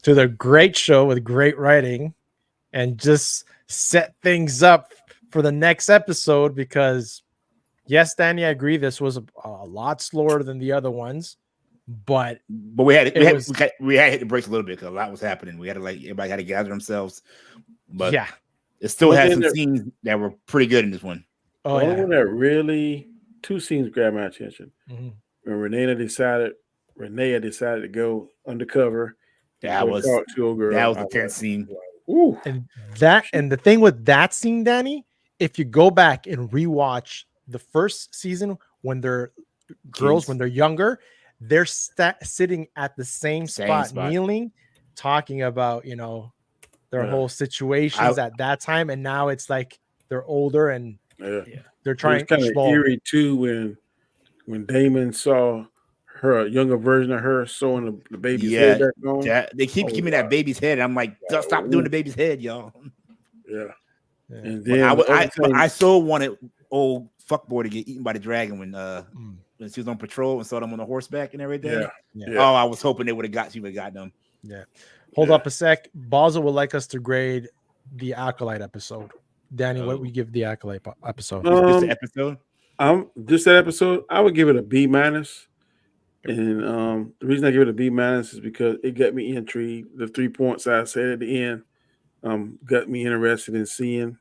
to the great show with great writing, and just set things up for the next episode because, yes, Danny, I agree this was a lot slower than the other ones, but we had to hit the brakes a little bit because a lot was happening. We had to everybody had to gather themselves, but yeah, it still had some scenes that were pretty good in this one. Oh, the only one that really two scenes grabbed my attention. Mm-hmm. When Renea decided to go undercover. That was a tense scene. Ooh. And the thing with that scene, Danny, if you go back and rewatch the first season when they're girls, when they're younger, they're sitting at the same spot, kneeling, talking about their whole situations at that time, and now it's like they're older and they're trying. It was kind of eerie too when Damon saw her younger version of her sewing the baby's head back on. They keep giving me that baby's head. I'm like, stop doing the baby's head, y'all. Yeah. And then I so wanted old fuckboy to get eaten by the dragon when she was on patrol and saw them on the horseback and everything. Yeah. Oh, I was hoping she would have got them. Yeah. Hold up a sec. Basil would like us to grade the Acolyte episode. Danny, what would we give the Acolyte episode? Just the episode? Just that episode, I would give it a B-. And the reason I give it a B- is because it got me intrigued. The 3 points I said at the end got me interested in seeing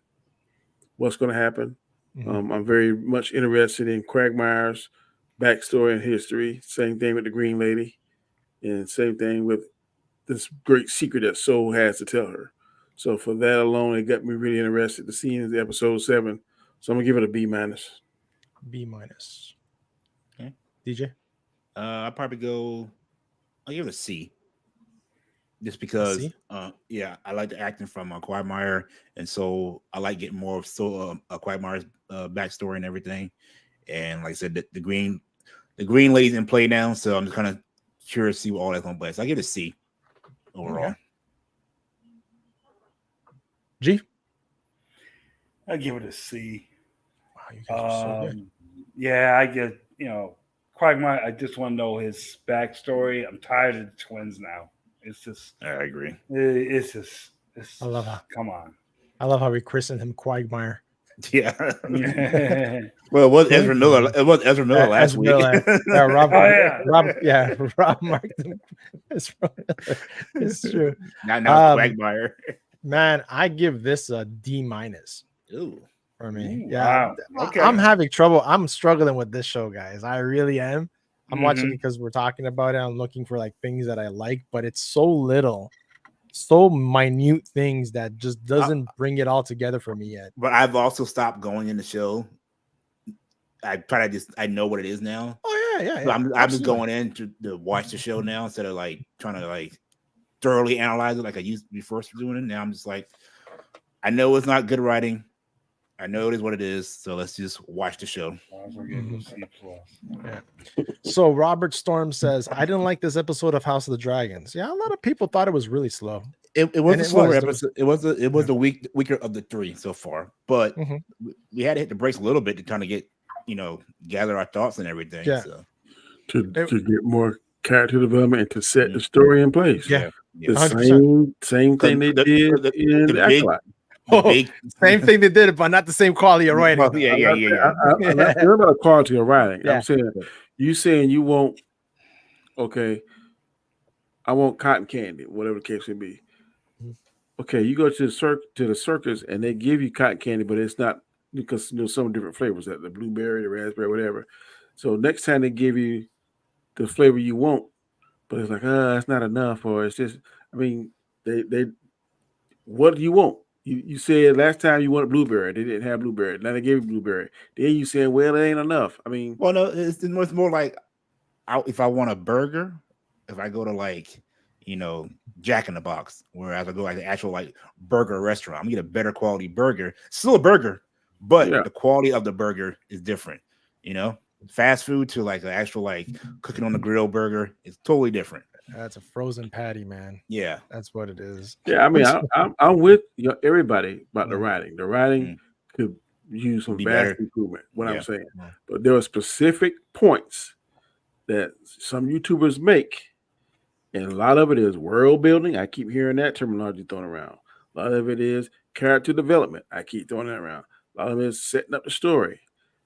what's going to happen. Mm-hmm. I'm very much interested in Quagmire's backstory and history. Same thing with the Green Lady. And same thing with this great secret that Soul has to tell her. So for that alone, it got me really interested to see in episode 7. So I'm going to give it a B-. B-. Okay. DJ? I'll give it a C. Just because, I like the acting from Quagmire, and so I like getting more of Quagmire's backstory and everything. And like I said, the green lady's in play now, so I'm just kind of curious to see what all that's gonna play. So I give it a C overall. Okay. G? I give it a C. Wow, you guys are so good. Yeah, I get Quagmire. I just want to know his backstory. I'm tired of the twins now. It's just. I agree. It's I love how. Come on. I love how we christened him Quagmire. Yeah. Well, it was Ezra Miller. It was Ezra Miller last week. Rob marked him. It's true. Now Quagmire. Man, I give this a D- Ooh. for me. Ooh, yeah. Wow. Okay. I'm having trouble. I'm struggling with this show, guys. I really am. I'm watching it because we're talking about it. I'm looking for like things that I like, but it's so little, so minute things that just doesn't bring it all together for me yet. But I've also stopped going in the show. I know what it is now. Oh yeah. So I'm just going in to watch the show now instead of like trying to like thoroughly analyze it like I used to be first doing it. Now I'm just like, I know it's not good writing. I know it is what it is, so let's just watch the show. Yeah. So Robert Storm says, I didn't like this episode of House of the Dragons. Yeah, a lot of people thought it was really slow. It was a slower episode. It was the weaker of the 3 so far, but we had to hit the brakes a little bit to kind of get gather our thoughts and everything. Yeah. So. To get more character development and to set the story in place. Yeah. The same thing they did in the Acolyte. Same thing they did, but not the same quality of writing. I'm not sure about quality of writing. Yeah. I'm saying you won't. Okay, I want cotton candy, whatever the case may be. Okay, you go to the circus and they give you cotton candy, but it's not because some different flavors, like the blueberry, the raspberry, whatever. So next time they give you the flavor you want, but it's like, that's not enough, or it's just. I mean, they what do you want? You said last time you wanted blueberry. They didn't have blueberry. Now they gave you blueberry. Then you said, well, it ain't enough. I mean, well, no, it's more like if I want a burger, if I go to like, Jack in the Box, whereas I go like the actual like burger restaurant, I'm gonna get a better quality burger. Still a burger, but the quality of the burger is different. Fast food to like the actual like cooking on the grill burger is totally different. That's a frozen patty, man. Yeah, that's what it is. Yeah, I mean, I'm with everybody about the writing. The writing could use some Be vast better. improvement. What I'm Yeah. saying, but there are specific points that some YouTubers make, and a lot of it is world building. I keep hearing that terminology thrown around. A lot of it is character development. I keep throwing that around. A lot of it is setting up the story.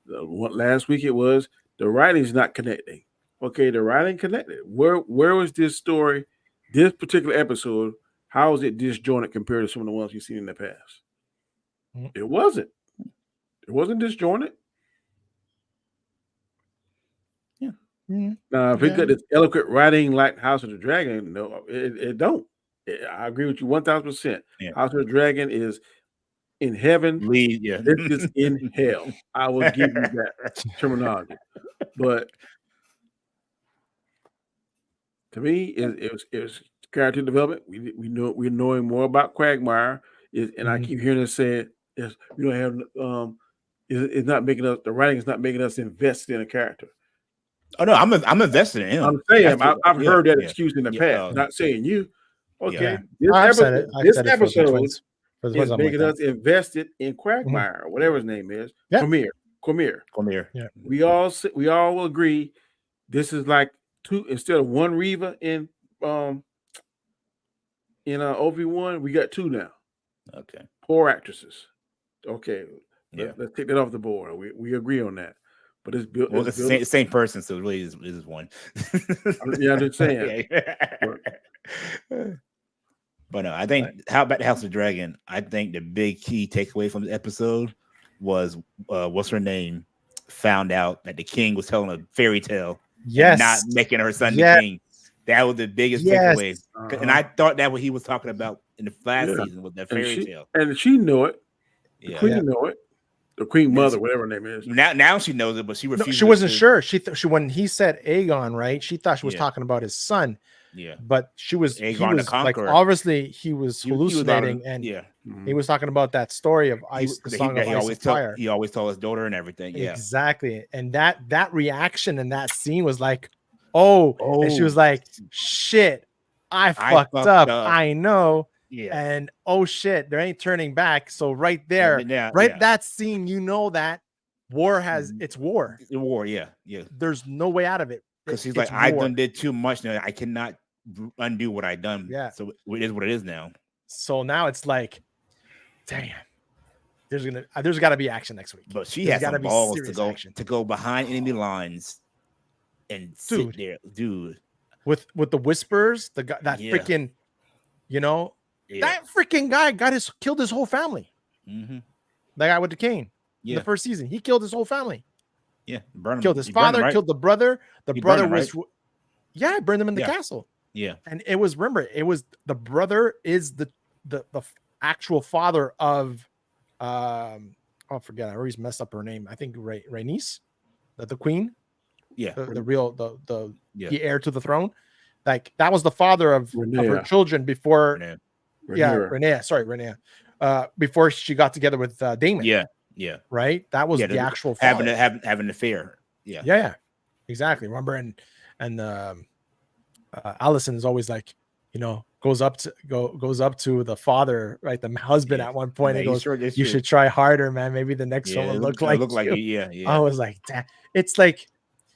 Last week it was the writing's not connecting. Okay, the writing connected. Where was this story, this particular episode? How is it disjointed compared to some of the ones you've seen in the past? It wasn't. It wasn't disjointed. Yeah. Now, if it got this eloquent writing like House of the Dragon, no, it don't. I agree with you 1,000%. Yeah. House of the Dragon is in heaven. Yeah. This is in hell. I will give you that terminology. But to me, it was character development. We're knowing more about Quagmire, and I keep hearing it said, "Is we don't have it's not making us, the writing is not making us invest in a character." Oh no, I'm invested in him. I'm saying I've heard that excuse in the past. Not saying you. Okay, this episode is making us invested in Quagmire, or whatever his name is. Quamir. Yeah. We all will agree this is like two instead of one Reva in Obi-Wan, we got two now. Okay. Poor actresses. Okay. Let's take that off the board. We agree on that. But it's built. Well, it's the same person, so it really is one. Yeah, I'm just saying. But no, I think how about the House of Dragon? I think the big key takeaway from the episode was what's her name found out that the king was telling a fairy tale, not making her son the king. That was the biggest takeaway, and I thought that what he was talking about in the last season was that fairy tale, and she knew it. The queen knew it. The queen mother, whatever her name is. Now she knows it, but she refused. No, she wasn't sure. She when he said Aegon, right? She thought she was talking about his son. Yeah, but he was like, obviously he was hallucinating, and he was talking about that story of ice, the song of ice and fire. He always told his daughter and everything. Yeah, exactly. And that reaction in that scene was like, oh, and she was like, shit, I fucked up. I know. Yeah. And oh shit, there ain't turning back. So right there, that scene, you know that war has it's war. War, yeah. There's no way out of it. Because she's like, I done did too much now. I cannot undo what I done. Yeah. So it is what it is now. So now it's like, damn, there's got to be action next week. But she has some balls to go behind enemy lines and sit there, dude. With the whispers, the guy that freaking, that freaking guy killed his whole family. Mm-hmm. The guy with the cane. In the first season, he killed his whole family. Yeah, killed his father, killed the brother. The brother was, I burned him in the castle. Yeah, and it was the brother is the actual father of, I forget. I always messed up her name. I think Rhaenys, the queen. Yeah, the heir to the throne. Like that was the father of her children before. Rhaenyra. Before she got together with Daemon. Yeah. Right. That was the actual father. having an affair. Yeah. Exactly. Remember, and Allison is always like, goes up to the father, right? The husband at one point. And goes, "You should try harder, man. Maybe the next one will look like you." Yeah. I was like, damn. It's like,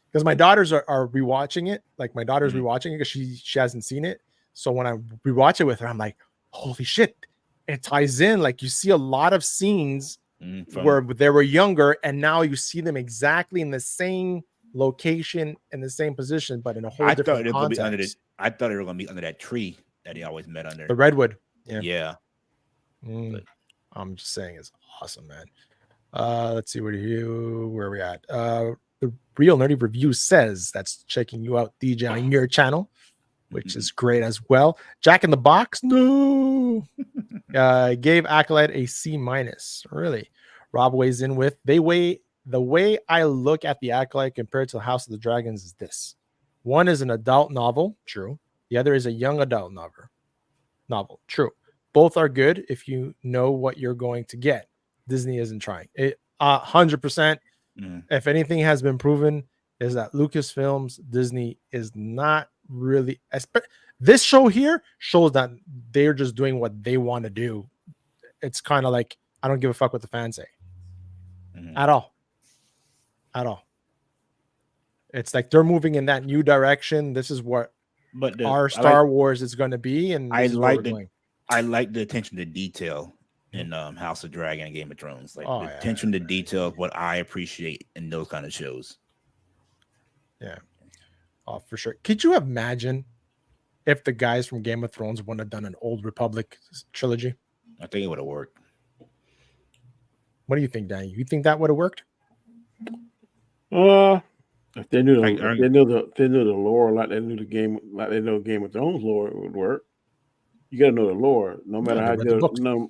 because my daughters are rewatching it. Like my daughter's rewatching it because she hasn't seen it. So when I rewatch it with her, I'm like, holy shit! It ties in. Like you see a lot of scenes where they were younger, and now you see them exactly in the same location in the same position, but in a whole different context. I thought they were going to be under that tree that he always met under. The redwood. Yeah. I'm just saying it's awesome, man. Let's see where are we at? The Real Nerdy Review says that's checking you out, DJ, on your channel, which is great as well. Jack in the Box, no. Gave Acolyte a C-. Really? Rob weighs in with the way I look at the Acolyte compared to the House of the Dragons is this. One is an adult novel, true. The other is a young adult novel, true. Both are good if you know what you're going to get. Disney isn't trying. 100%. If anything has been proven, is that Lucasfilms, Disney is not really. This show here shows that they're just doing what they want to do. It's kind of like, I don't give a fuck what the fans say. at all. It's like they're moving in that new direction. This is what our Star Wars is going to be, and this is where we're going. I like the attention to detail in House of Dragon and Game of Thrones. Like the attention to detail of what I appreciate in those kind of shows. Yeah. Oh, for sure. Could you imagine if the guys from Game of Thrones wouldn't have done an Old Republic trilogy? I think it would have worked. What do you think, Danny? You think that would have worked? If they knew the lore like they knew the game, like they know Game of Thrones lore, it would work. You got to know the lore. No matter how good,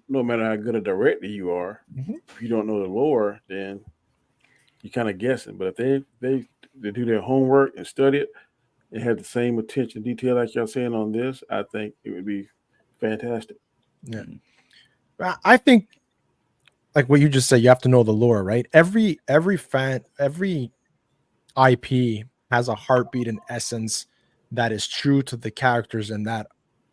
no matter how good a director you are, if you don't know the lore, then you're kind of guessing. But if they do their homework and study it, and have the same attention to detail like y'all saying on this, I think it would be fantastic. Yeah, I think like what you just said, you have to know the lore, right? Every fan, every IP has a heartbeat and essence that is true to the characters in that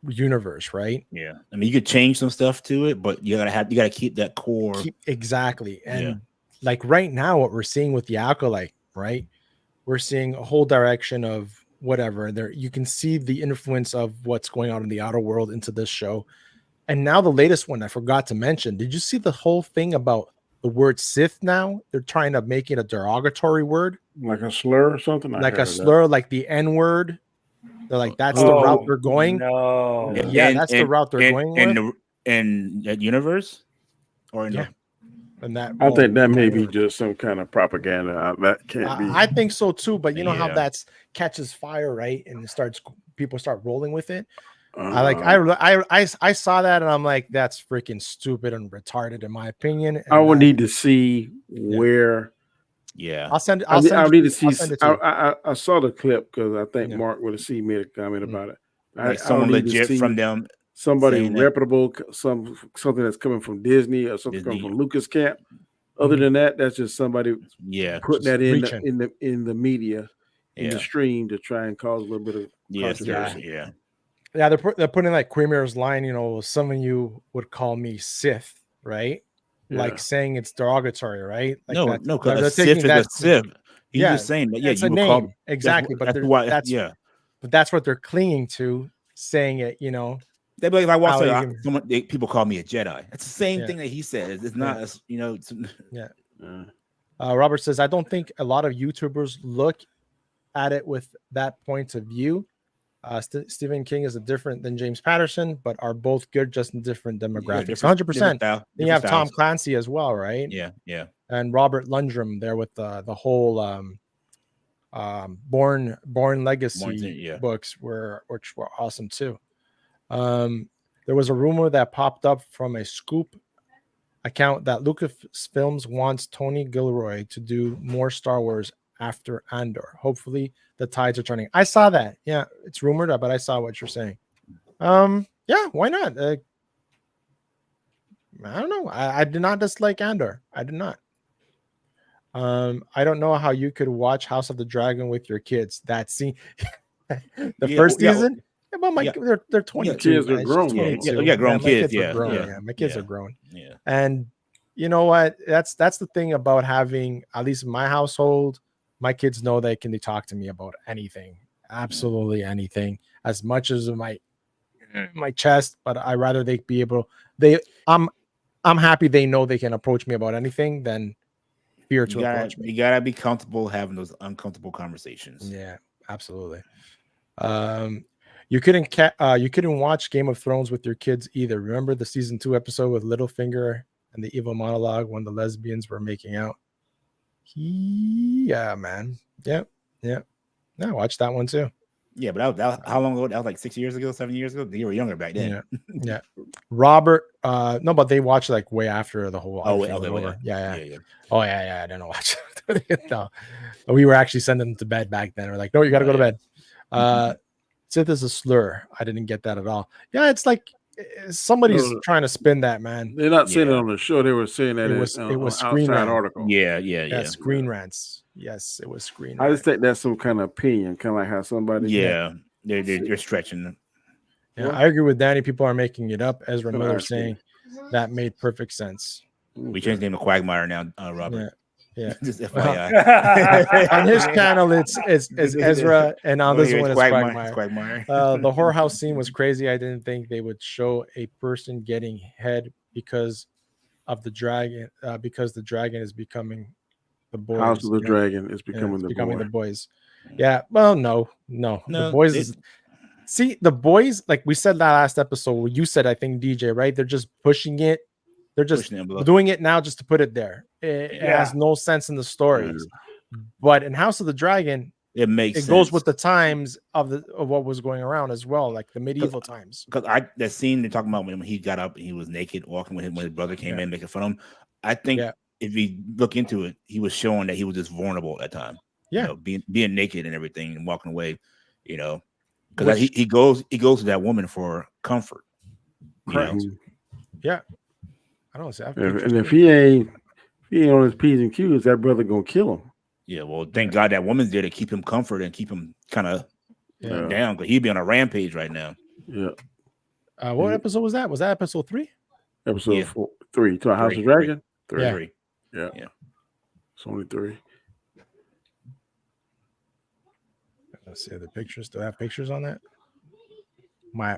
universe, right? Yeah, I mean, you could change some stuff to it, but you gotta keep that core. Exactly. And like right now, what we're seeing with the Acolyte, right? We're seeing a whole direction of whatever. There, you can see the influence of what's going on in the outer world into this show. And now the latest one I forgot to mention. Did you see the whole thing about the word Sith now? They're trying to make it a derogatory word. Like a slur or something? Like a slur, like the N-word. They're like, that's the route they're going. No. Yeah, that's the route they're going with. In that universe? Or in and that I think that may be just some kind of propaganda. That can't be. I think so too, but you know how that's catches fire, right? And people start rolling with it. I saw that and I'm like, that's freaking stupid and retarded in my opinion. And I would need to see where. Yeah, I need to see. I saw the clip because I think Mark would have seen me a comment about it. Like someone legit from them, somebody reputable, something that's coming from Disney or something coming from Lucas Camp. Other than that, that's just somebody putting that in the media, in the stream to try and cause a little bit of controversy. Yeah, they're putting like Creamer's line. You know, some of you would call me Sith, right? Like saying it's derogatory, right? Like no, because a Sith is a Sith. He's just saying that. Yeah, it's a name, exactly. But that's what they're clinging to, saying it. You know, they'd be like, if I walk someone, people call me a Jedi. It's the same thing that he says. It's not, you know. Robert says, I don't think a lot of YouTubers look at it with that point of view. Stephen King is different than James Patterson, but are both good, just in different demographics. 100%. Then you have Tom Clancy as well, right? Yeah. And Robert Lundgren there with the whole Born Legacy books which were awesome too. There was a rumor that popped up from a scoop account that Lucasfilms wants Tony Gilroy to do more Star Wars after Andor. Hopefully the tides are turning. I saw that. Yeah, it's rumored, but I saw what you're saying. Yeah, why not? I don't know. I did not dislike Andor. I did not. I don't know how you could watch House of the Dragon with your kids. That scene, the first season. But they're 22. Kids are grown. Grown kids. My kids are grown. Yeah. And you know what? That's the thing about having, at least in my household, my kids know they can talk to me about anything, absolutely anything, as much as my chest. But I rather they be able. I'm happy they know they can approach me about anything than fear to approach me. You gotta be comfortable having those uncomfortable conversations. Yeah, absolutely. You couldn't watch Game of Thrones with your kids either. Remember the season 2 episode with Littlefinger and the evil monologue when the lesbians were making out? Yeah, man. Yeah. I watched that one too. Yeah, but that was how long ago? That was like 6 years ago, 7 years ago. You were younger back then. Yeah. Robert, no, but they watched like way after the whole. Oh, yeah. Oh, yeah. I didn't watch it. No. We were actually sending them to bed back then. We're like, no, you got to go to bed. Sith is a slur. I didn't get that at all. Yeah, it's like somebody's trying to spin that, man. They're not saying it on the show. They were saying that it was Screen Rant article. Yeah. Screen Rants. Yes, it was Screen Rant. I just think that's some kind of opinion, kind of like how somebody. Yeah, they're stretching them. Yeah, I agree with Danny. People are making it up. Ezra Miller saying that made perfect sense. We changed the name to Quagmire now, Robert. Yeah. Just Well, FYI. on his channel, it's Ezra, and on this one, it's Quagmire. Quagmire. The whorehouse scene was crazy. I didn't think they would show a person getting head because of the dragon, because the dragon is becoming the boys. House of the Dragon is becoming the boys. Yeah. Well, no. The boys is. See, the boys, like we said that last episode, you said, I think, DJ, right? They're just pushing it. They're just doing it now just to put it there. It has no sense in the stories. But in House of the Dragon, it makes sense. Goes with the times of what was going around as well, like the medieval times. Because that scene they're talking about when he got up and he was naked walking with him when his brother came in making fun of him. I think if you look into it, he was showing that he was just vulnerable at that time. Yeah, being naked and everything and walking away, because he goes to that woman for comfort. Correct. Yeah, I don't say. And if he ain't on his P's and Q's, that brother gonna kill him. Yeah, well, thank God that woman's there to keep him comfort and keep him kind of down, because he'd be on a rampage right now. Yeah. What episode was that? Was that episode 3? Episode 3 to House of Dragon. 3. Yeah. It's only 3. Let's see the pictures. Do I have pictures on that? My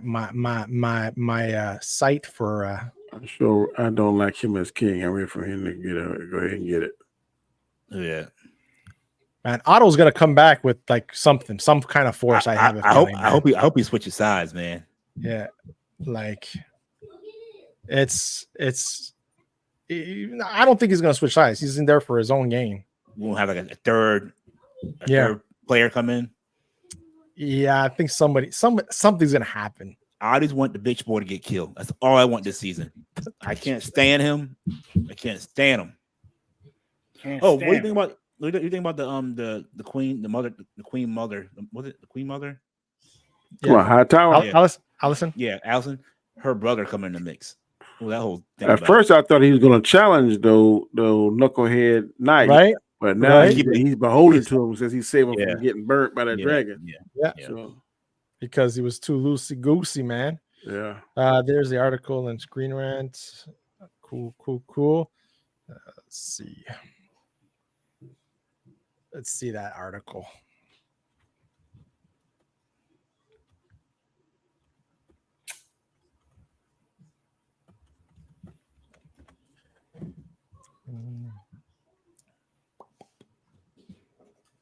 site for. I'm sure I don't like him as king. I'm ready for him to go ahead and get it. Yeah. Man, Otto's gonna come back with like some kind of force. I have. I hope he switches sides, man. Yeah, like it's. I don't think he's gonna switch sides. He's in there for his own game. We'll have like a third player come in. Yeah, I think something's gonna happen. I just want the bitch boy to get killed. That's all I want this season. I can't stand him. I can't stand him. What do you think about? What do you think about the queen, the mother, the queen mother? Was it the queen mother? Yeah, High Tower. Allison. Yeah, Allison. Her brother coming in the mix. Well, that whole thing. At first, I thought he was going to challenge the knucklehead knight, right? But now he's beholden to him since he's saving him from getting burnt by that dragon. Yeah. So, because he was too loosey goosey, man. Yeah. There's the article and Screen Rant. Cool. Let's see that article.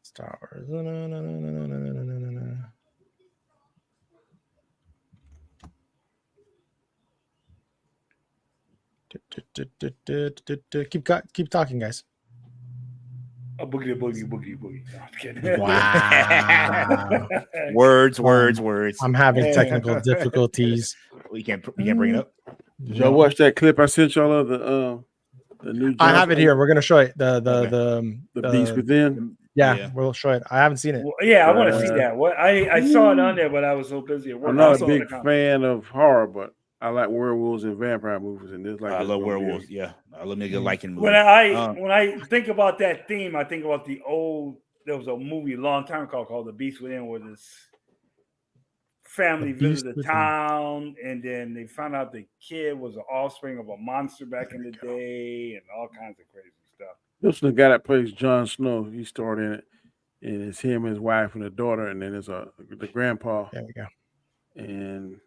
Star Wars. No. Keep talking, guys. A boogie. No, I'm kidding. Wow. words. I'm having technical difficulties. We can't bring it up. Did y'all watch that clip I sent y'all of the new? I have it here. We're gonna show it. The Beast Within. Yeah, we'll show it. I haven't seen it. Well, I want to see that. I saw it on there, but I was so busy at work. I'm not a big fan of horror, but I like werewolves and vampire movies, and this I love werewolves. Yeah, I love me a liking movie. When I think about that theme, I think about the old. There was a movie a long time ago called The Beast Within, where this family visited the town, and then they found out the kid was the offspring of a monster back in the day, and all kinds of crazy stuff. This is the guy that plays Jon Snow. He starred in it, and it's him, his wife, and the daughter, and then there's the grandpa. There we go. And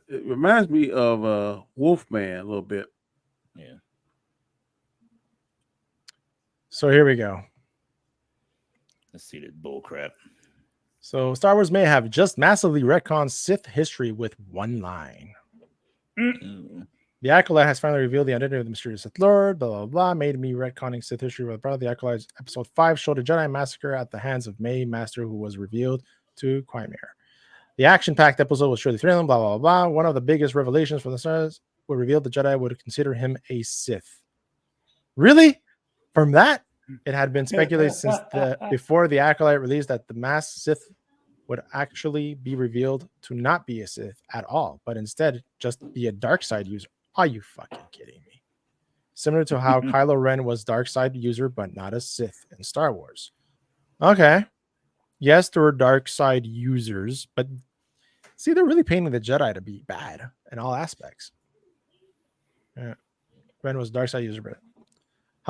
it reminds me of Wolfman a little bit. Yeah. So here we go. Let's see this bull crap. So Star Wars may have just massively retconned Sith history with one line. The Acolyte has finally revealed the identity of the mysterious Sith Lord, blah, blah, blah, made me retconning Sith history with brother. The Acolyte episode 5 showed a Jedi massacre at the hands of May Master, who was revealed to Quagmire. The action-packed episode was surely thrilling, blah, blah, blah. One of the biggest revelations from the stars were revealed the Jedi would consider him a Sith. Really? From that, it had been speculated since before the Acolyte released that the masked Sith would actually be revealed to not be a Sith at all, but instead just be a dark side user. Are you fucking kidding me? Similar to how Kylo Ren was dark side user, but not a Sith in Star Wars. Okay. Yes, there were dark side users, but see, they're really painting the Jedi to be bad in all aspects. Yeah. Ren was dark side user, but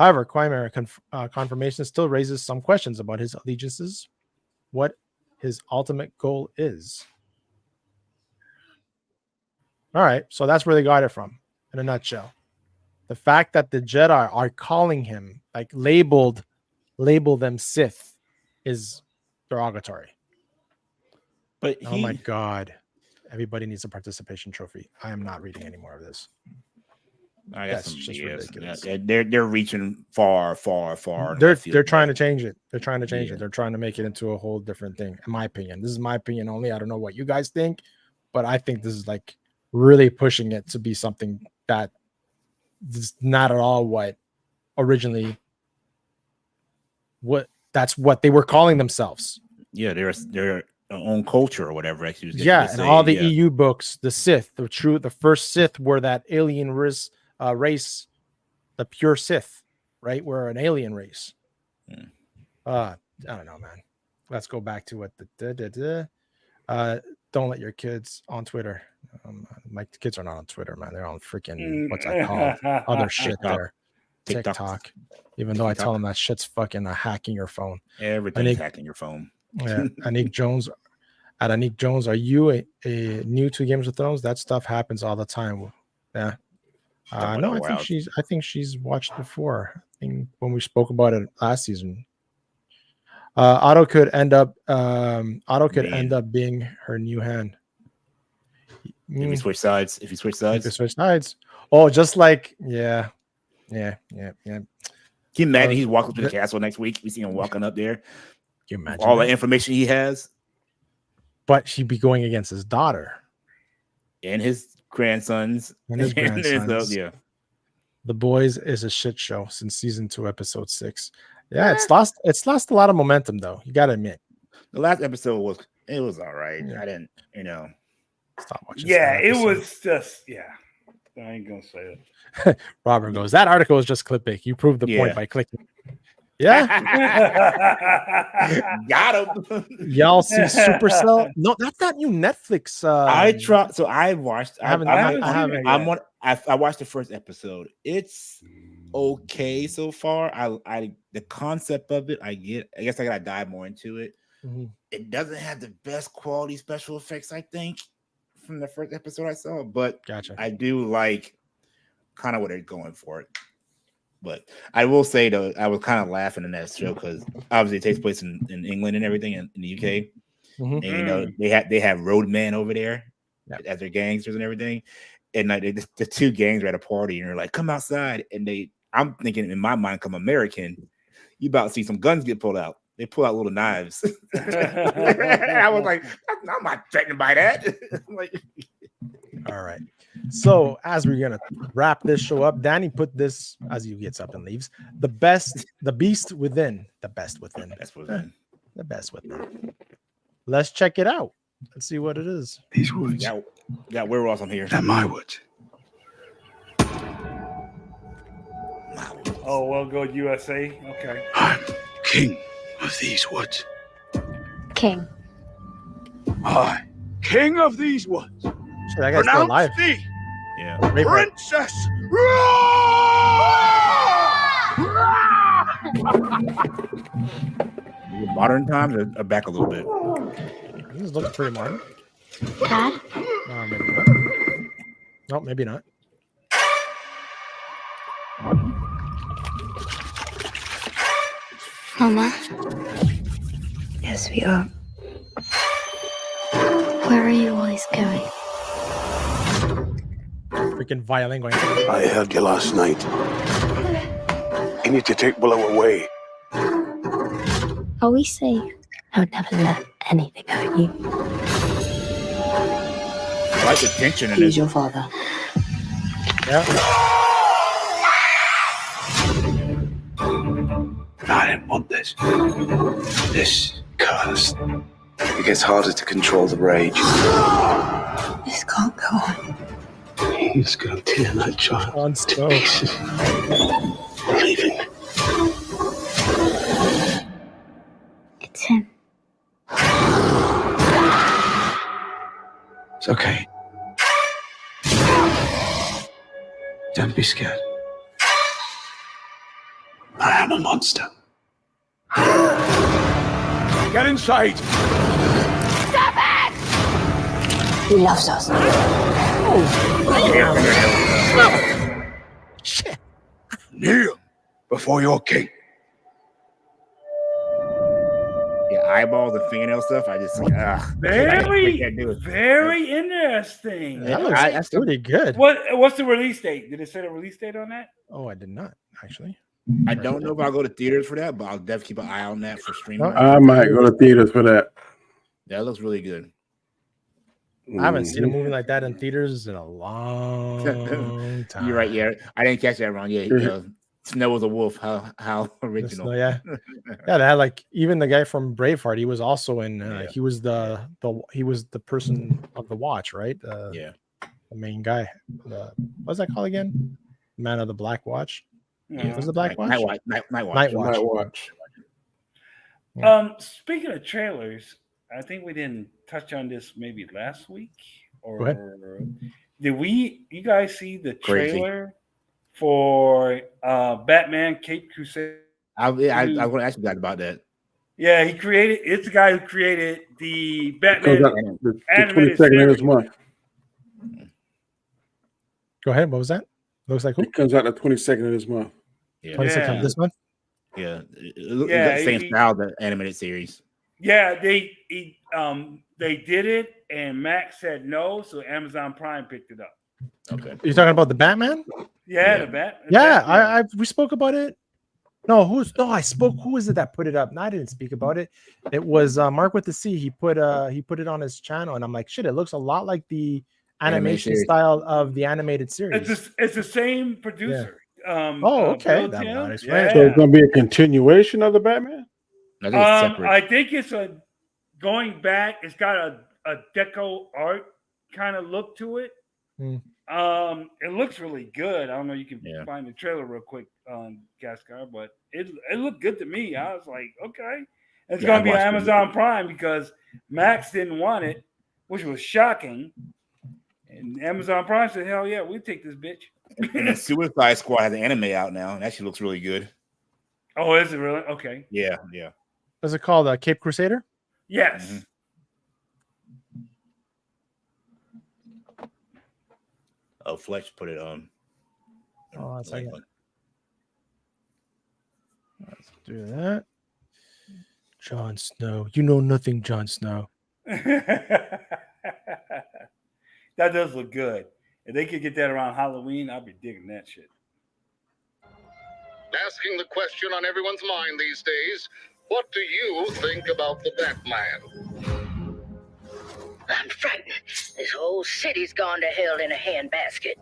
However, Quimera confirmation still raises some questions about his allegiances, what his ultimate goal is. All right, so that's where they got it from, in a nutshell. The fact that the Jedi are calling him, like label them Sith, is derogatory. But oh my God, everybody needs a participation trophy. I am not reading any more of this. That's just ridiculous. They're reaching far. They're trying to change it. They're trying to change it. They're trying to make it into a whole different thing. In my opinion, this is my opinion only. I don't know what you guys think, but I think this is like really pushing it to be something that is not at all what originally. That's what they were calling themselves. Yeah, their own culture or whatever. And all the EU books, the Sith, the first Sith were that alien race, the pure Sith, right? We're an alien race. I don't know, man. Let's go back to what don't let your kids on Twitter. My kids are not on Twitter, man. They're on freaking what's that called? Other shit there. TikTok. Even though I tell them that shit's fucking hacking your phone. Everything's hacking your phone. Yeah, Anik Jones. At Anik Jones, are you a new to Games of Thrones? That stuff happens all the time. Yeah. No, I think she's watched before. I think when we spoke about it last season. Otto could end up being her new hand. If you switch sides. Oh, just like yeah. Can you imagine he's walking to the castle next week? We see him walking up there. Can you imagine all the information he has? But he'd be going against his daughter. And his grandsons. The Boys is a shit show since season 2, episode 6. Yeah, it's lost a lot of momentum though. You gotta admit. The last episode was all right. Yeah. I didn't, stop watching. Yeah, it was just I ain't gonna say it. Robert goes, that article is just clickbait. You proved the point by clicking. Yeah. Got him. Y'all see Supercell? No, that's that new Netflix. I watched. I watched the first episode. It's okay so far. I the concept of it, I get. I guess I gotta dive more into it. Mm-hmm. It doesn't have the best quality special effects, I think, from the first episode I saw, but I do like kind of what they're going for it. But I will say though, I was kind of laughing in that show because obviously it takes place in England and everything in the UK. Mm-hmm. And they have roadmen over there as their gangsters and everything. And like the two gangs are at a party and they're like, come outside. And I'm thinking in my mind, come American, you about to see some guns get pulled out. They pull out little knives. I was like, I'm not threatened by that. All right. So as we're gonna wrap this show up, Danny put this as he gets up and leaves. The best within. Let's check it out. Let's see what it is. These woods. Yeah, we're awesome here. They're my woods. Oh, we'll go USA. Okay. I'm king of these woods. King. I, king of these woods. Shit, that guy's still alive. Me. Yeah. Princess. Modern times are back a little bit. This looks pretty modern. Dad? Maybe not. No, maybe not. Mama? Yes, we are. Where are you always going? Freaking violin going. I heard you last night. You need to take Willow away. Are we safe? I would never let anything hurt you. I like the tension in He's it. your father. Yeah. I didn't want this. This cursed. It gets harder to control the rage. This can't go on. He's going to tear that child On to stove. pieces. Leaving. It's him. It's okay. Don't be scared. I'm a monster. Get in sight. He loves us. Kneel before your king. Yeah, eyeballs and fingernail stuff. I just Very it. interesting. That looks pretty good. What's the release date? Did it say the release date on that? Oh, I did not actually. I don't know if I'll go to theaters for that, but I'll definitely keep an eye on that for streaming. I might go to theaters for that. That looks really good. I haven't seen a movie like that in theaters in a long time. You're right. Yeah, I didn't catch that wrong. Yeah, Snow was a wolf. How original. Snow, yeah. Yeah, they had like even the guy from Braveheart. He was also in. He was the person of the watch, right? Yeah, the main guy. What's that called again? Man of the Black Watch. Yeah. Was the Black Watch? Night Watch. Yeah. Speaking of trailers, I think we didn't touch on this maybe last week, Go ahead. did you guys see the trailer for Batman Cape Crusade? I want to ask you guys about that. Yeah, it's the guy who created the Batman the animated 22nd of series. this month. Go ahead. What was that? Looks like who? It comes out the 22nd of this month. Yeah, 26th of this month. Yeah, it looks the same style, the animated series. Yeah, they did it, and Max said no, so Amazon Prime picked it up. Okay, You talking about the Batman? Yeah, Yeah. the Batman. Yeah, we spoke about it. I spoke. Who was it that put it up? No, I didn't speak about it. It was Mark with the C. He put it on his channel, and I'm like, shit, it looks a lot like the animation style of the animated series. It's the same producer. Okay. Bill That Tim. might explain it. So it's going to be a continuation of the Batman? I think it's separate. I think it's going back. It's got a deco art kind of look to it. It looks really good. I don't know. You can find the trailer real quick on Gascar, but it looked good to me. I was like, okay, it's going to be on Amazon Prime because Max didn't want it, which was shocking. And Amazon Prime said, "Hell yeah, we take this bitch." And the Suicide Squad has an anime out now, and that actually looks really good. Oh, is it really? Okay. Yeah. What's it called? Cape Crusader? Yes. Mm-hmm. Oh, Fletch put it on. Oh, that's like let's do that. Jon Snow. You know nothing, Jon Snow. That does look good. If they could get that around Halloween, I'd be digging that shit. Asking the question on everyone's mind these days, what do you think about the Batman? I'm frightened. This whole city's gone to hell in a handbasket.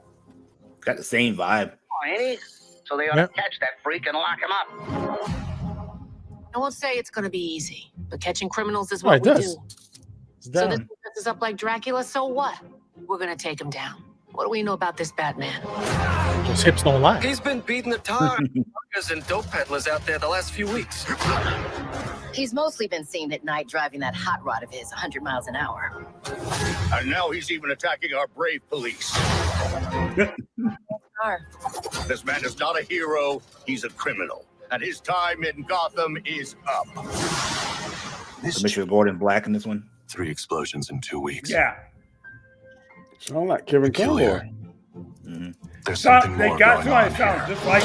Got the same vibe. Oh, ain't he? So they ought to catch that freak and lock him up. I won't say it's going to be easy, but catching criminals is what we do. So this is up like Dracula, so what? We're going to take him down. What do we know about this Batman? Those hips don't lie. He's been beating the tar out of truckers and dope peddlers out there the last few weeks. He's mostly been seen at night driving that hot rod of his 100 miles an hour. And now he's even attacking our brave police. This man is not a hero, he's a criminal. And his time in Gotham is up. Commissioner Gordon Black in this one. 3 explosions in 2 weeks. Yeah. Sound like Kevin Conroy. There's something more They got going on somebody sound just like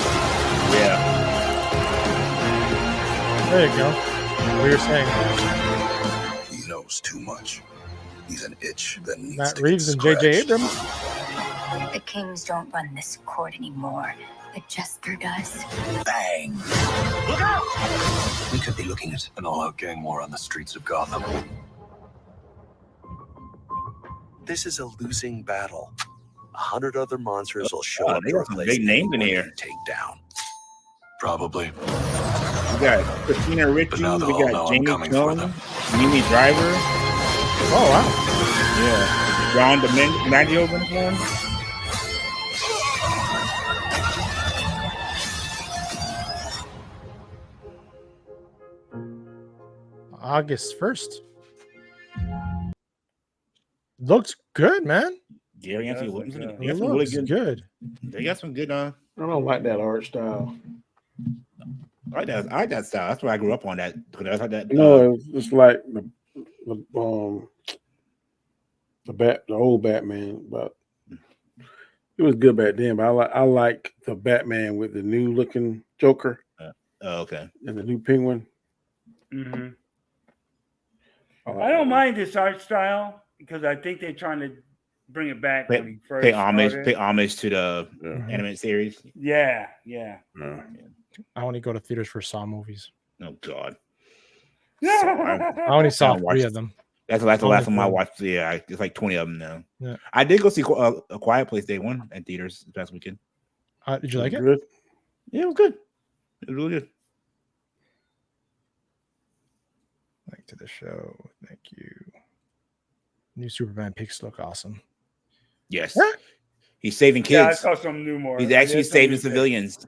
There you go. What you're saying. He knows too much. He's an itch that needs Matt to Reeves get and J.J. scratched. Abrams. The Kings don't run this court anymore. The Jester does. Bang! Look out! We could be looking at an all-out gang war on the streets of Gotham. This is a losing battle. 100 other monsters will show up They to got some replace big names in anyone here. you take down. Probably. We got Christina Ricci. But now We they'll all know got I'm Jamie coming for Stone, them. Mimi Driver. Oh wow. Yeah. John DiMaggio in this one. August 1st. Looks good, man. Gary Anthony Williams. It They got some really looks good. good. They got some good. I don't like that art style. I like that style. That's why I grew up on that. I like that. No, it's like the old Batman, but it was good back then. But I like the Batman with the new looking Joker. Okay. And the new Penguin. Mm-hmm. I don't mind this art style because I think they're trying to bring it back when he first pay started. homage to the animated series. Yeah. I only go to theaters for Saw movies. Oh God. I only saw 3 of them. That's the last one I watched. Yeah, it's like 20 of them now. Yeah. I did go see A Quiet Place Day 1 at theaters this past weekend. Did you like it? Good. Yeah, it was good. It was really good. Link to the show. Thank you. New Superman pics look awesome. Yes. He's saving kids. Yeah, I saw some new more. He's actually saving civilians.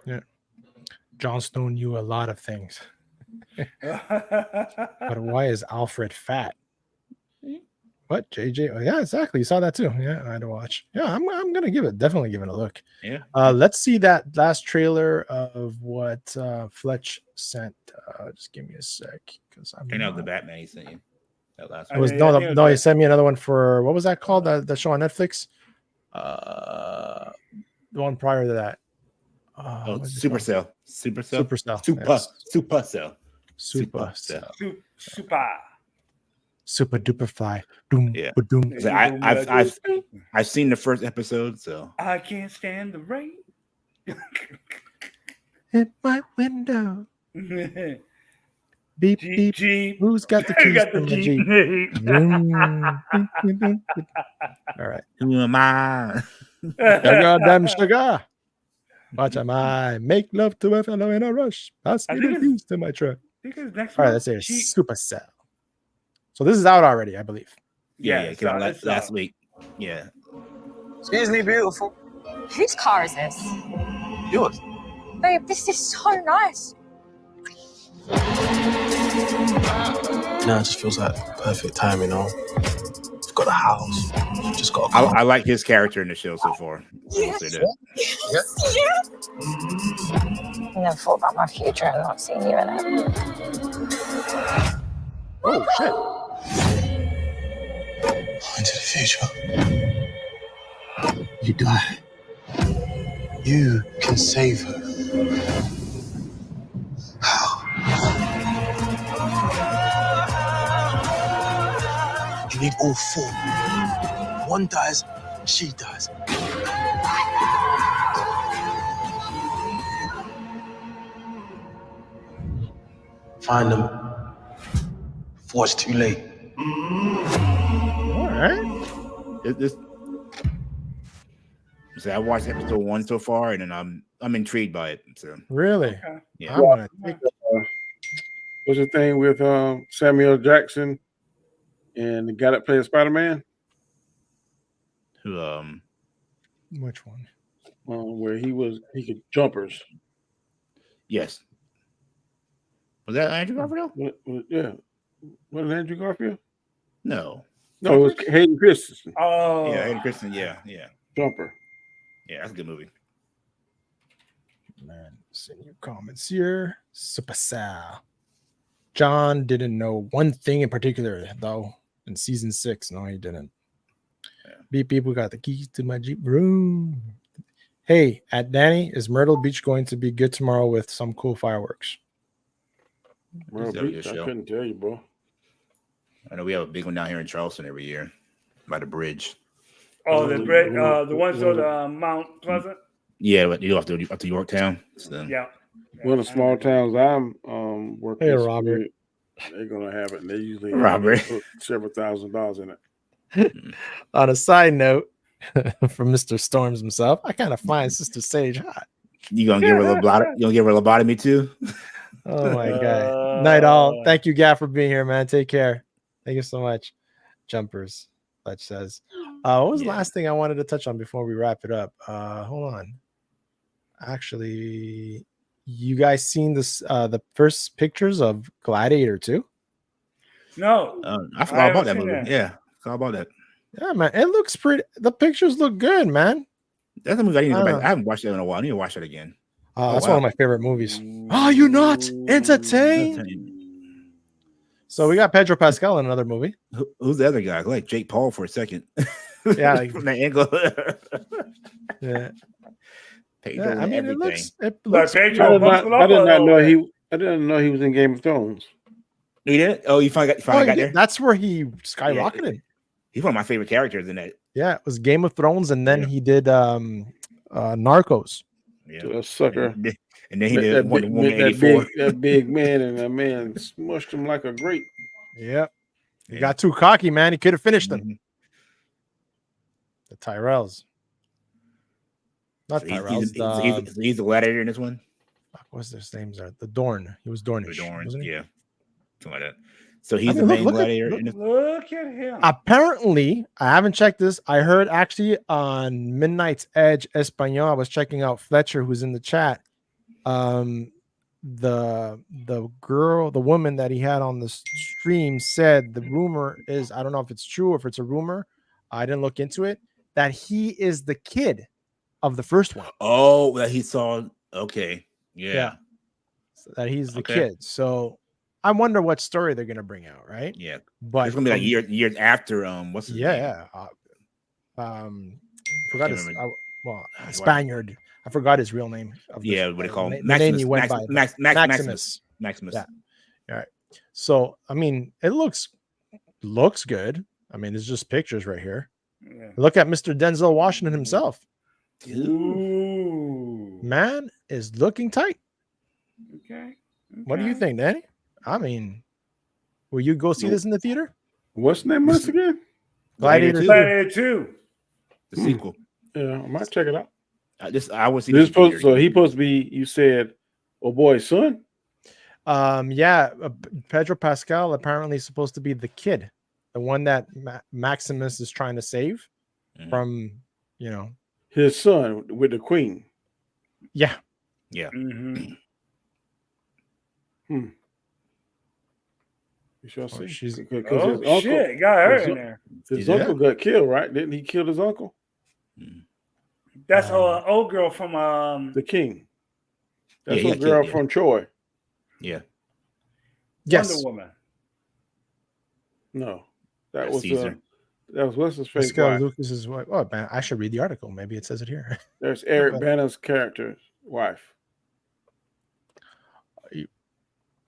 Yeah. Jon Snow knew a lot of things. But why is Alfred fat? What, JJ? Oh, yeah, exactly. You saw that too. Yeah, I had to watch. Yeah, I'm gonna definitely give it a look. Yeah. Let's see that last trailer of what Fletch sent. Just give me a sec, because I'm. Check out the Batman he sent you. That last It was no. He sent me another one for what was that called? The show on Netflix. The one prior to that. Supercell. Super duper fly. Doom, yeah. Doom. I've seen the first episode, so I can't stand the rain. Hit my window. Beep beep. Jeep. Who's got the keys to the Jeep? All right. Who am I? Goddamn sugar. Watch I make love to a fellow in a rush. Pass me the keys to my truck. All right, let's say Supercell. So this is out already, I believe. Yeah, it came out last week. Yeah. Excuse me, beautiful. Whose car is this? Yours. Babe, this is so nice. No, it just feels like perfect time, you know. We've got a house. We've just got a car. I like his character in the show so far. Yes. I never thought about my future and not seeing you in it. Oh, shit. Into the future. You die. You can save her. How? You need all 4. One dies, she dies. Find them before it's too late. All right. So I watched episode 1 so far, and then I'm intrigued by it. So really, yeah. I'm gonna take. What's the thing with Samuel Jackson and the guy that played Spider-Man? Who Which one? Where he could jumpers. Yes. Was that Andrew Garfield? Yeah. Was it Andrew Garfield? No, it was Hayden Christensen. Oh, yeah, Hayden Christensen. Yeah. Jumper. Yeah, that's a good movie. Man, send your comments here. Supercell. John didn't know one thing in particular, though, in season 6. No, he didn't. Yeah. Beep, beep, we got the keys to my Jeep room. Hey, at Danny, is Myrtle Beach going to be good tomorrow with some cool fireworks? Myrtle Beach, I couldn't tell you, bro. I know we have a big one down here in Charleston every year by the bridge. Oh, the bridge, the ones on Mount Pleasant? Yeah, but you go up to Yorktown. So. Yeah. One of the small towns I'm working with, Robert. They're gonna have it, and they usually put several $1,000s in it. On a side note, from Mr. Storms himself, I kind of find Sister Sage hot. You gonna give her a lobotomy? You gonna give her a lobotomy too? Oh my god! Night all. Thank you, Gav, for being here, man. Take care. Thank you so much. Jumpers, Fletch says. What was the last thing I wanted to touch on before we wrap it up? Hold on. Actually, you guys seen this? The first pictures of Gladiator 2? No, I forgot about that movie. Yeah, forgot about that. Yeah, man, it looks pretty. The pictures look good, man. That's a movie I haven't watched that in a while. I need to watch that again. That's one of my favorite movies. Are you not entertained? So we got Pedro Pascal in another movie. Who's the other guy? I like Jake Paul for a second. Yeah, like, from that angle. Yeah. Pedro I mean, everything. it looks. I did not know I didn't know he was in Game of Thrones. You didn't? Oh, you finally got there. That's where he skyrocketed. Yeah, he's one of my favorite characters in that. Yeah, it was Game of Thrones, and then he did Narcos. Yeah, a sucker. And then he did Wonder Woman 84. That big man, and that man smushed him like a grape. Yep. He got too cocky, man. He could have finished them. The Tyrells. Not So Tyrells. he's the gladiator in this one. What's their names? Are the Dorn? He was Dornish. Dorn, yeah, something like that. So he's the main gladiator. Look at him. Apparently, I haven't checked this. I heard actually on Midnight's Edge Espanol. I was checking out Fletcher, who's in the chat. The woman that he had on the stream said the rumor is, I don't know if it's true or if it's a rumor. I didn't look into it. That he is the kid of the first one. Oh, that he saw. Okay, yeah. So that he's the kid. So I wonder what story they're gonna bring out, right? Yeah, but it's gonna be like years after. What's his name? Forgot his Spaniard. I forgot his real name. What they call him? The name he went by. Maximus. Yeah. All right. So I mean, it looks good. I mean, it's just pictures right here. Yeah. Look at Mr. Denzel Washington himself. Ooh. Man is looking tight. Okay. What do you think, Danny? I mean, will you go see this in the theater? What's the name of this again? Gladiator 2. The sequel. Yeah, I might check it out. I would see this so he's supposed to be, you said, oh boy's son? Pedro Pascal apparently is supposed to be the kid, the one that Maximus is trying to save from, his son with the queen. Yeah. Mm-hmm. You shall see. Shit, got her in there. His uncle got killed, right? Didn't he kill his uncle? That's old girl from the king. That's a girl from Troy. Yeah. Yes. Wonder Woman. No, that was Caesar. That was what's his face. Lucas's wife. Oh man, I should read the article. Maybe it says it here. There's Eric Bana's character's wife.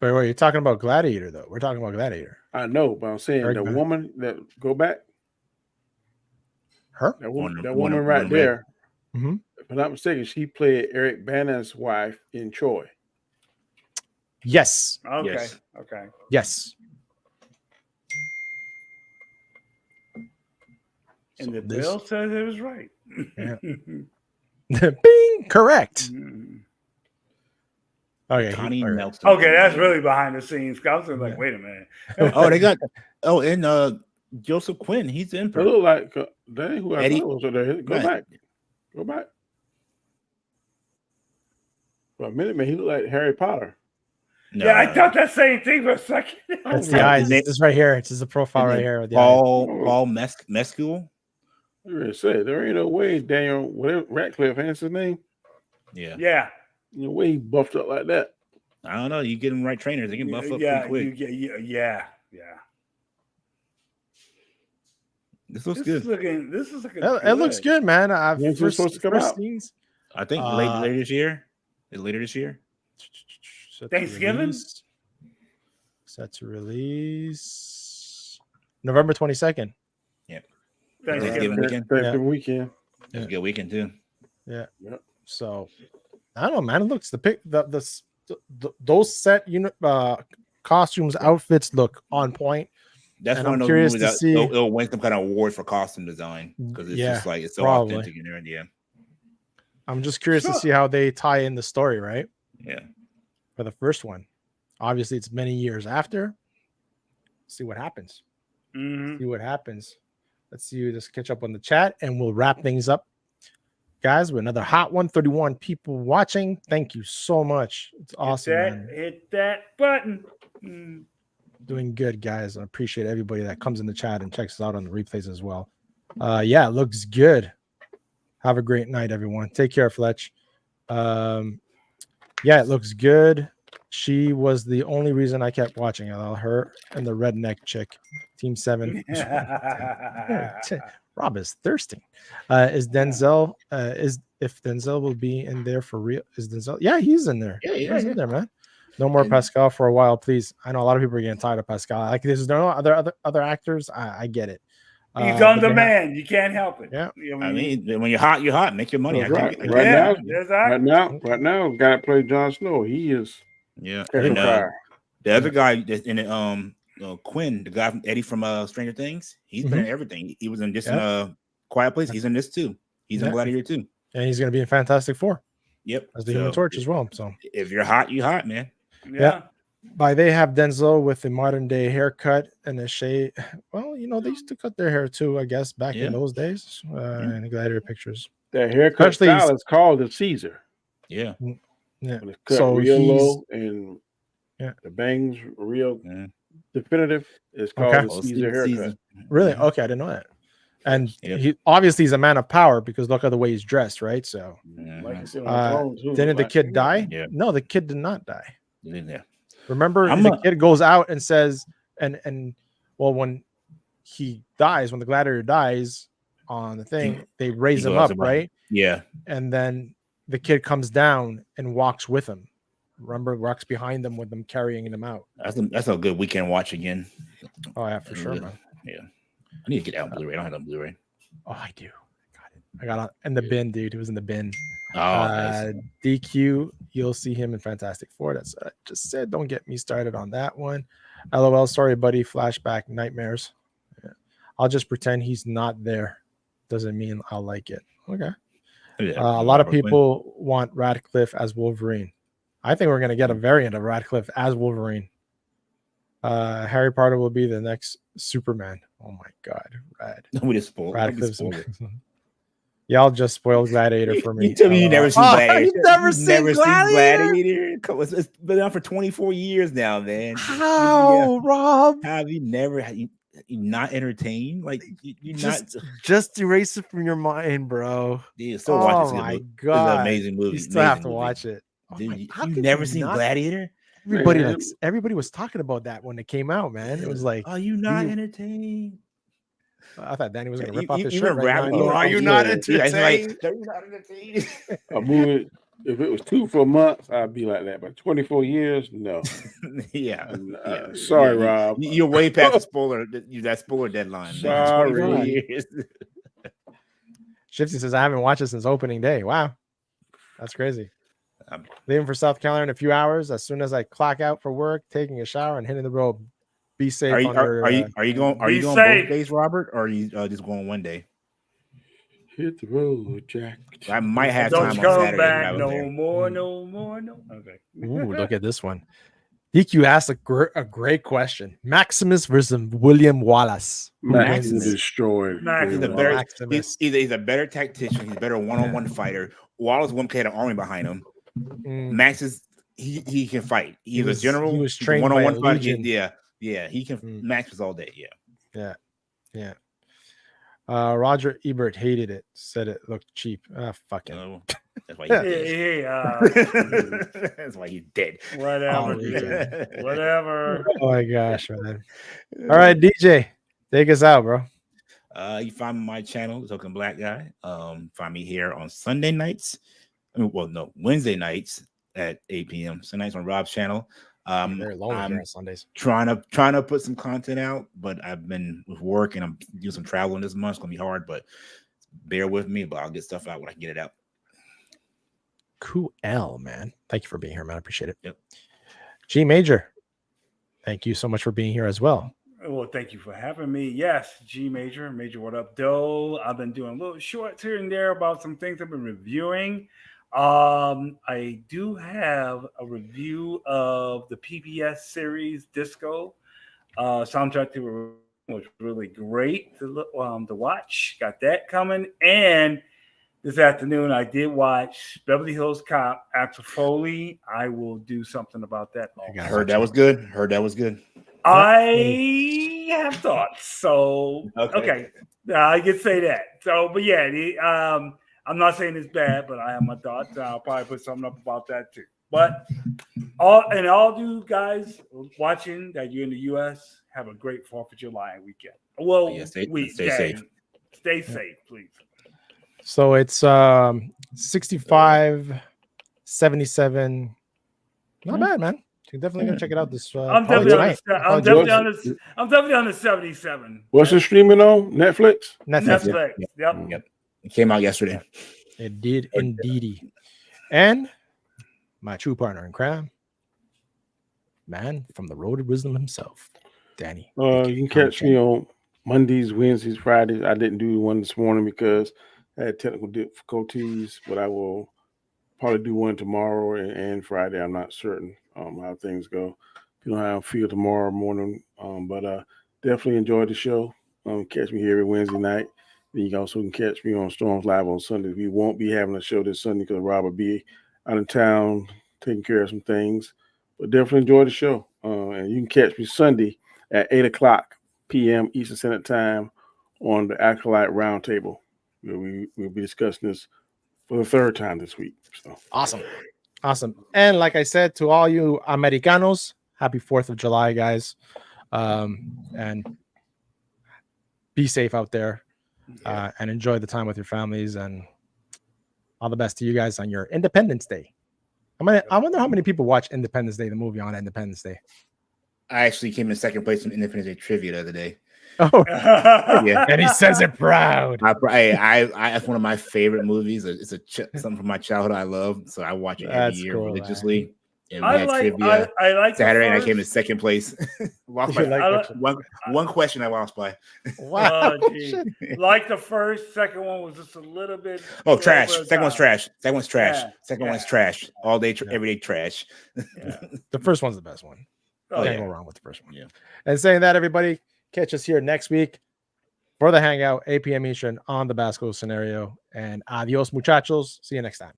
But wait, you're talking about Gladiator though. We're talking about Gladiator. I know, but I'm saying Eric the Bana. woman that go back. Her? That woman right there. Mm-hmm. If I'm not mistaken, she played Eric Bana's wife in Troy. Yes. Okay. Yes. Okay. Yes. And the bill says it was right. Yeah. Bing, correct. Okay. Connie Nelson. Okay, that's really behind the scenes. I was like, wait a minute. They got and Joseph Quinn. He's in. It look like that ain't who I Eddie. thought was there. Go back. For a minute, man, he looked like Harry Potter. No, yeah, I thought that same thing for a second. That's the eyes. It's right here. It's just a profile right here. With the Paul Mescal. I really said there ain't no way Daniel Radcliffe, hence his name. Yeah. Yeah. No way he buffed up like that. I don't know. You get them right trainers, they can buff up pretty quick. Yeah. This looks good. This is looking. It looks good, man. When's it supposed to come out? Scenes, I think later this year. Later this year. Thanksgiving. Set to release November 22nd. Yeah. Thanksgiving weekend. Thanksgiving weekend. That's a good weekend too. Yeah. So I don't know, man. It looks those set costumes, outfits look on point. That's and one I'm of those curious movies to see. It'll win some kind of award for costume design because it's just like it's so authentic in there. Yeah. I'm just curious to see how they tie in the story, right? Yeah. For the first one. Obviously, it's many years after. See what happens. Mm-hmm. See what happens. Let's see. Just catch up on the chat and we'll wrap things up. Guys, with another hot 131 people watching. Thank you so much. It's awesome. Man. Hit that button. Doing good, guys. I appreciate everybody that comes in the chat and checks us out on the replays as well. Yeah, it looks good. Have a great night, everyone. Take care, Fletch. Yeah, it looks good. She was the only reason I kept watching it. Her and the redneck chick, Team 7. Rob is thirsting. Is Denzel? Is if Denzel will be in there for real? Is Denzel? Yeah, he's in there. He's in there, man. No more Pascal for a while, please. I know a lot of people are getting tired of Pascal. Like there's no other actors. I get it. He's on demand. You can't help it. Yeah. I mean, when you're hot, you're hot. Make your money. That's right. I Right now, gotta play Jon Snow. He is and, fire. the other guy that's in it, Quinn, the guy from Eddie from Stranger Things, he's been in everything. He was in this Quiet Place. He's in this too. He's in Gladiator too. And he's gonna be in Fantastic Four. Yep. As the Human Torch as well. So if you're hot, you hot, man. Yeah. By they have Denzel with the modern day haircut and the shade. Well, you know, they used to cut their hair too, I guess, back in those days. In the Gladiator pictures. That haircut style is called the Caesar. Yeah. Yeah. When it's cut So real he's low and the bangs real definitive. It's called the Caesar haircut. Really? Okay, I didn't know that. And he obviously he's a man of power because look at the way he's dressed, right? So didn't the kid die? Yeah. No, the kid did not die. Yeah. Remember, the kid goes out and says, and well, when he dies, when the gladiator dies on the thing, they raise him up, right? Yeah. And then the kid comes down and walks with him. Remember, walks behind them with them carrying him out. That's a good weekend watch again. Oh yeah, for sure, man. Yeah. I need to get out on Blu-ray. I don't have it on Blu-ray. Oh, I do. I got it in the bin, dude. He was in the bin. Oh, nice. DQ, you'll see him in Fantastic Four. That's what I just said. Don't get me started on that one. LOL, sorry, buddy. Flashback nightmares. Yeah. I'll just pretend he's not there. Doesn't mean I'll like it. Okay. A lot of people want Radcliffe as Wolverine. I think we're going to get a variant of Radcliffe as Wolverine. Harry Potter will be the next Superman. Oh my God, Rad. We just spoiled. Radcliffe's Y'all just spoiled Gladiator for me. You tell me you never seen Gladiator. You've never seen Gladiator? It's been on for 24 years now, man. How, Rob? Have you never you not entertained? Like you just erase it from your mind, bro. Yeah, still watch this. Oh my God, God, it's an amazing movie. You still have to watch it. Dude, you've never seen Gladiator? Everybody was talking about that when it came out, man. It was like, are you not entertained? I thought Danny was going to rip off his shirt. Are you not entertained? A movie, if it was 2 for months, I'd be like that. But 24 years, no. Sorry, Rob. You're way past the spoiler. That spoiler deadline. Sorry. Shifty says I haven't watched it since opening day. Wow, that's crazy. I'm leaving for South Carolina in a few hours. As soon as I clock out for work, taking a shower and hitting the road. Be safe. Are you going both days, Robert, or are you just going one day? Hit the road, Jack. I might have Don't time come on Saturday. back no more. Okay. Ooh, look at this one. DQ asked a great question. Maximus versus William Wallace. Maximus destroyed. He's a better tactician. He's a better one-on-one fighter. Wallace had an army behind him. Max is he can fight. He's a general. He was trained one-on-one by fighter. Yeah, he can Max was all day. Yeah. Roger Ebert hated it. Said it looked cheap. Fucking. That's why he's dead. That's why he's dead. Whatever. Oh my gosh, man. All right, DJ, take us out, bro. You find my channel, The Token Black Guy. Find me here on Sunday nights. Wednesday nights at 8 p.m. Sunday nights on Rob's channel. Very long here on Sundays. Trying to put some content out, but I've been with work and I'm doing some traveling this month. It's gonna be hard, but bear with me. But I'll get stuff out when I can get it out. Cool, man. Thank you for being here, man. I appreciate it. Yep. G Major, thank you so much for being here as well. Well, thank you for having me. Yes, G Major, what up, Doe? I've been doing little shorts here and there about some things I've been reviewing. I do have a review of the PBS series Disco. Soundtrack to was really great to watch. Got that coming. And this afternoon, I did watch Beverly Hills Cop, Axel Foley. I will do something about that. Heard that was good. I have thoughts. So, okay. I can say that. So, but yeah, I'm not saying it's bad, but I have my thoughts. I'll probably put something up about that too. But all you guys watching that you're in the U.S., have a great 4th of July weekend. Well, stay weekday. safe. Stay safe, please. So it's 65, 77. Not bad, man. You're definitely gonna check it out this. I'm probably definitely tonight. I'm definitely on the 77. What's it streaming on? Netflix? Netflix. Yep. It came out yesterday. It did indeedy. And my true partner in crime, man from the road of wisdom himself, Danny. You can catch me on Mondays, Wednesdays, Fridays. I didn't do one this morning because I had technical difficulties, but I will probably do one tomorrow and Friday. I'm not certain how things go. You know how I feel tomorrow morning, but definitely enjoy the show. Catch me here every Wednesday night. Then you also can catch me on Storms Live on Sunday. We won't be having a show this Sunday because Rob will be out of town taking care of some things. But definitely enjoy the show. And you can catch me Sunday at 8 o'clock p.m. Eastern Standard Time on the Acolyte Roundtable. We'll be discussing this for the 3rd time this week. So awesome. And like I said, to all you Americanos, happy 4th of July, guys. And be safe out there. And enjoy the time with your families, and all the best to you guys on your Independence Day. I wonder how many people watch Independence Day, the movie on Independence Day. I actually came in 2nd place in Independence Day trivia the other day. Oh, yeah. And he says it proud. I that's one of my favorite movies. It's something from my childhood I love, so I watch it every year religiously. Man. And we had trivia I like Saturday, and I came in 2nd place. Lost by one question. I lost by. Wow. Like the first, second one was just a little bit. Oh, trash. Second one's trash. Second one's trash. Yeah. Second one's trash. All day, every day trash. The first one's the best one. Can't go wrong with the first one. Yeah. And saying that, everybody, catch us here next week for the Hangout, 8 p.m. Eastern on the Basco Scenario. And adios, muchachos. See you next time.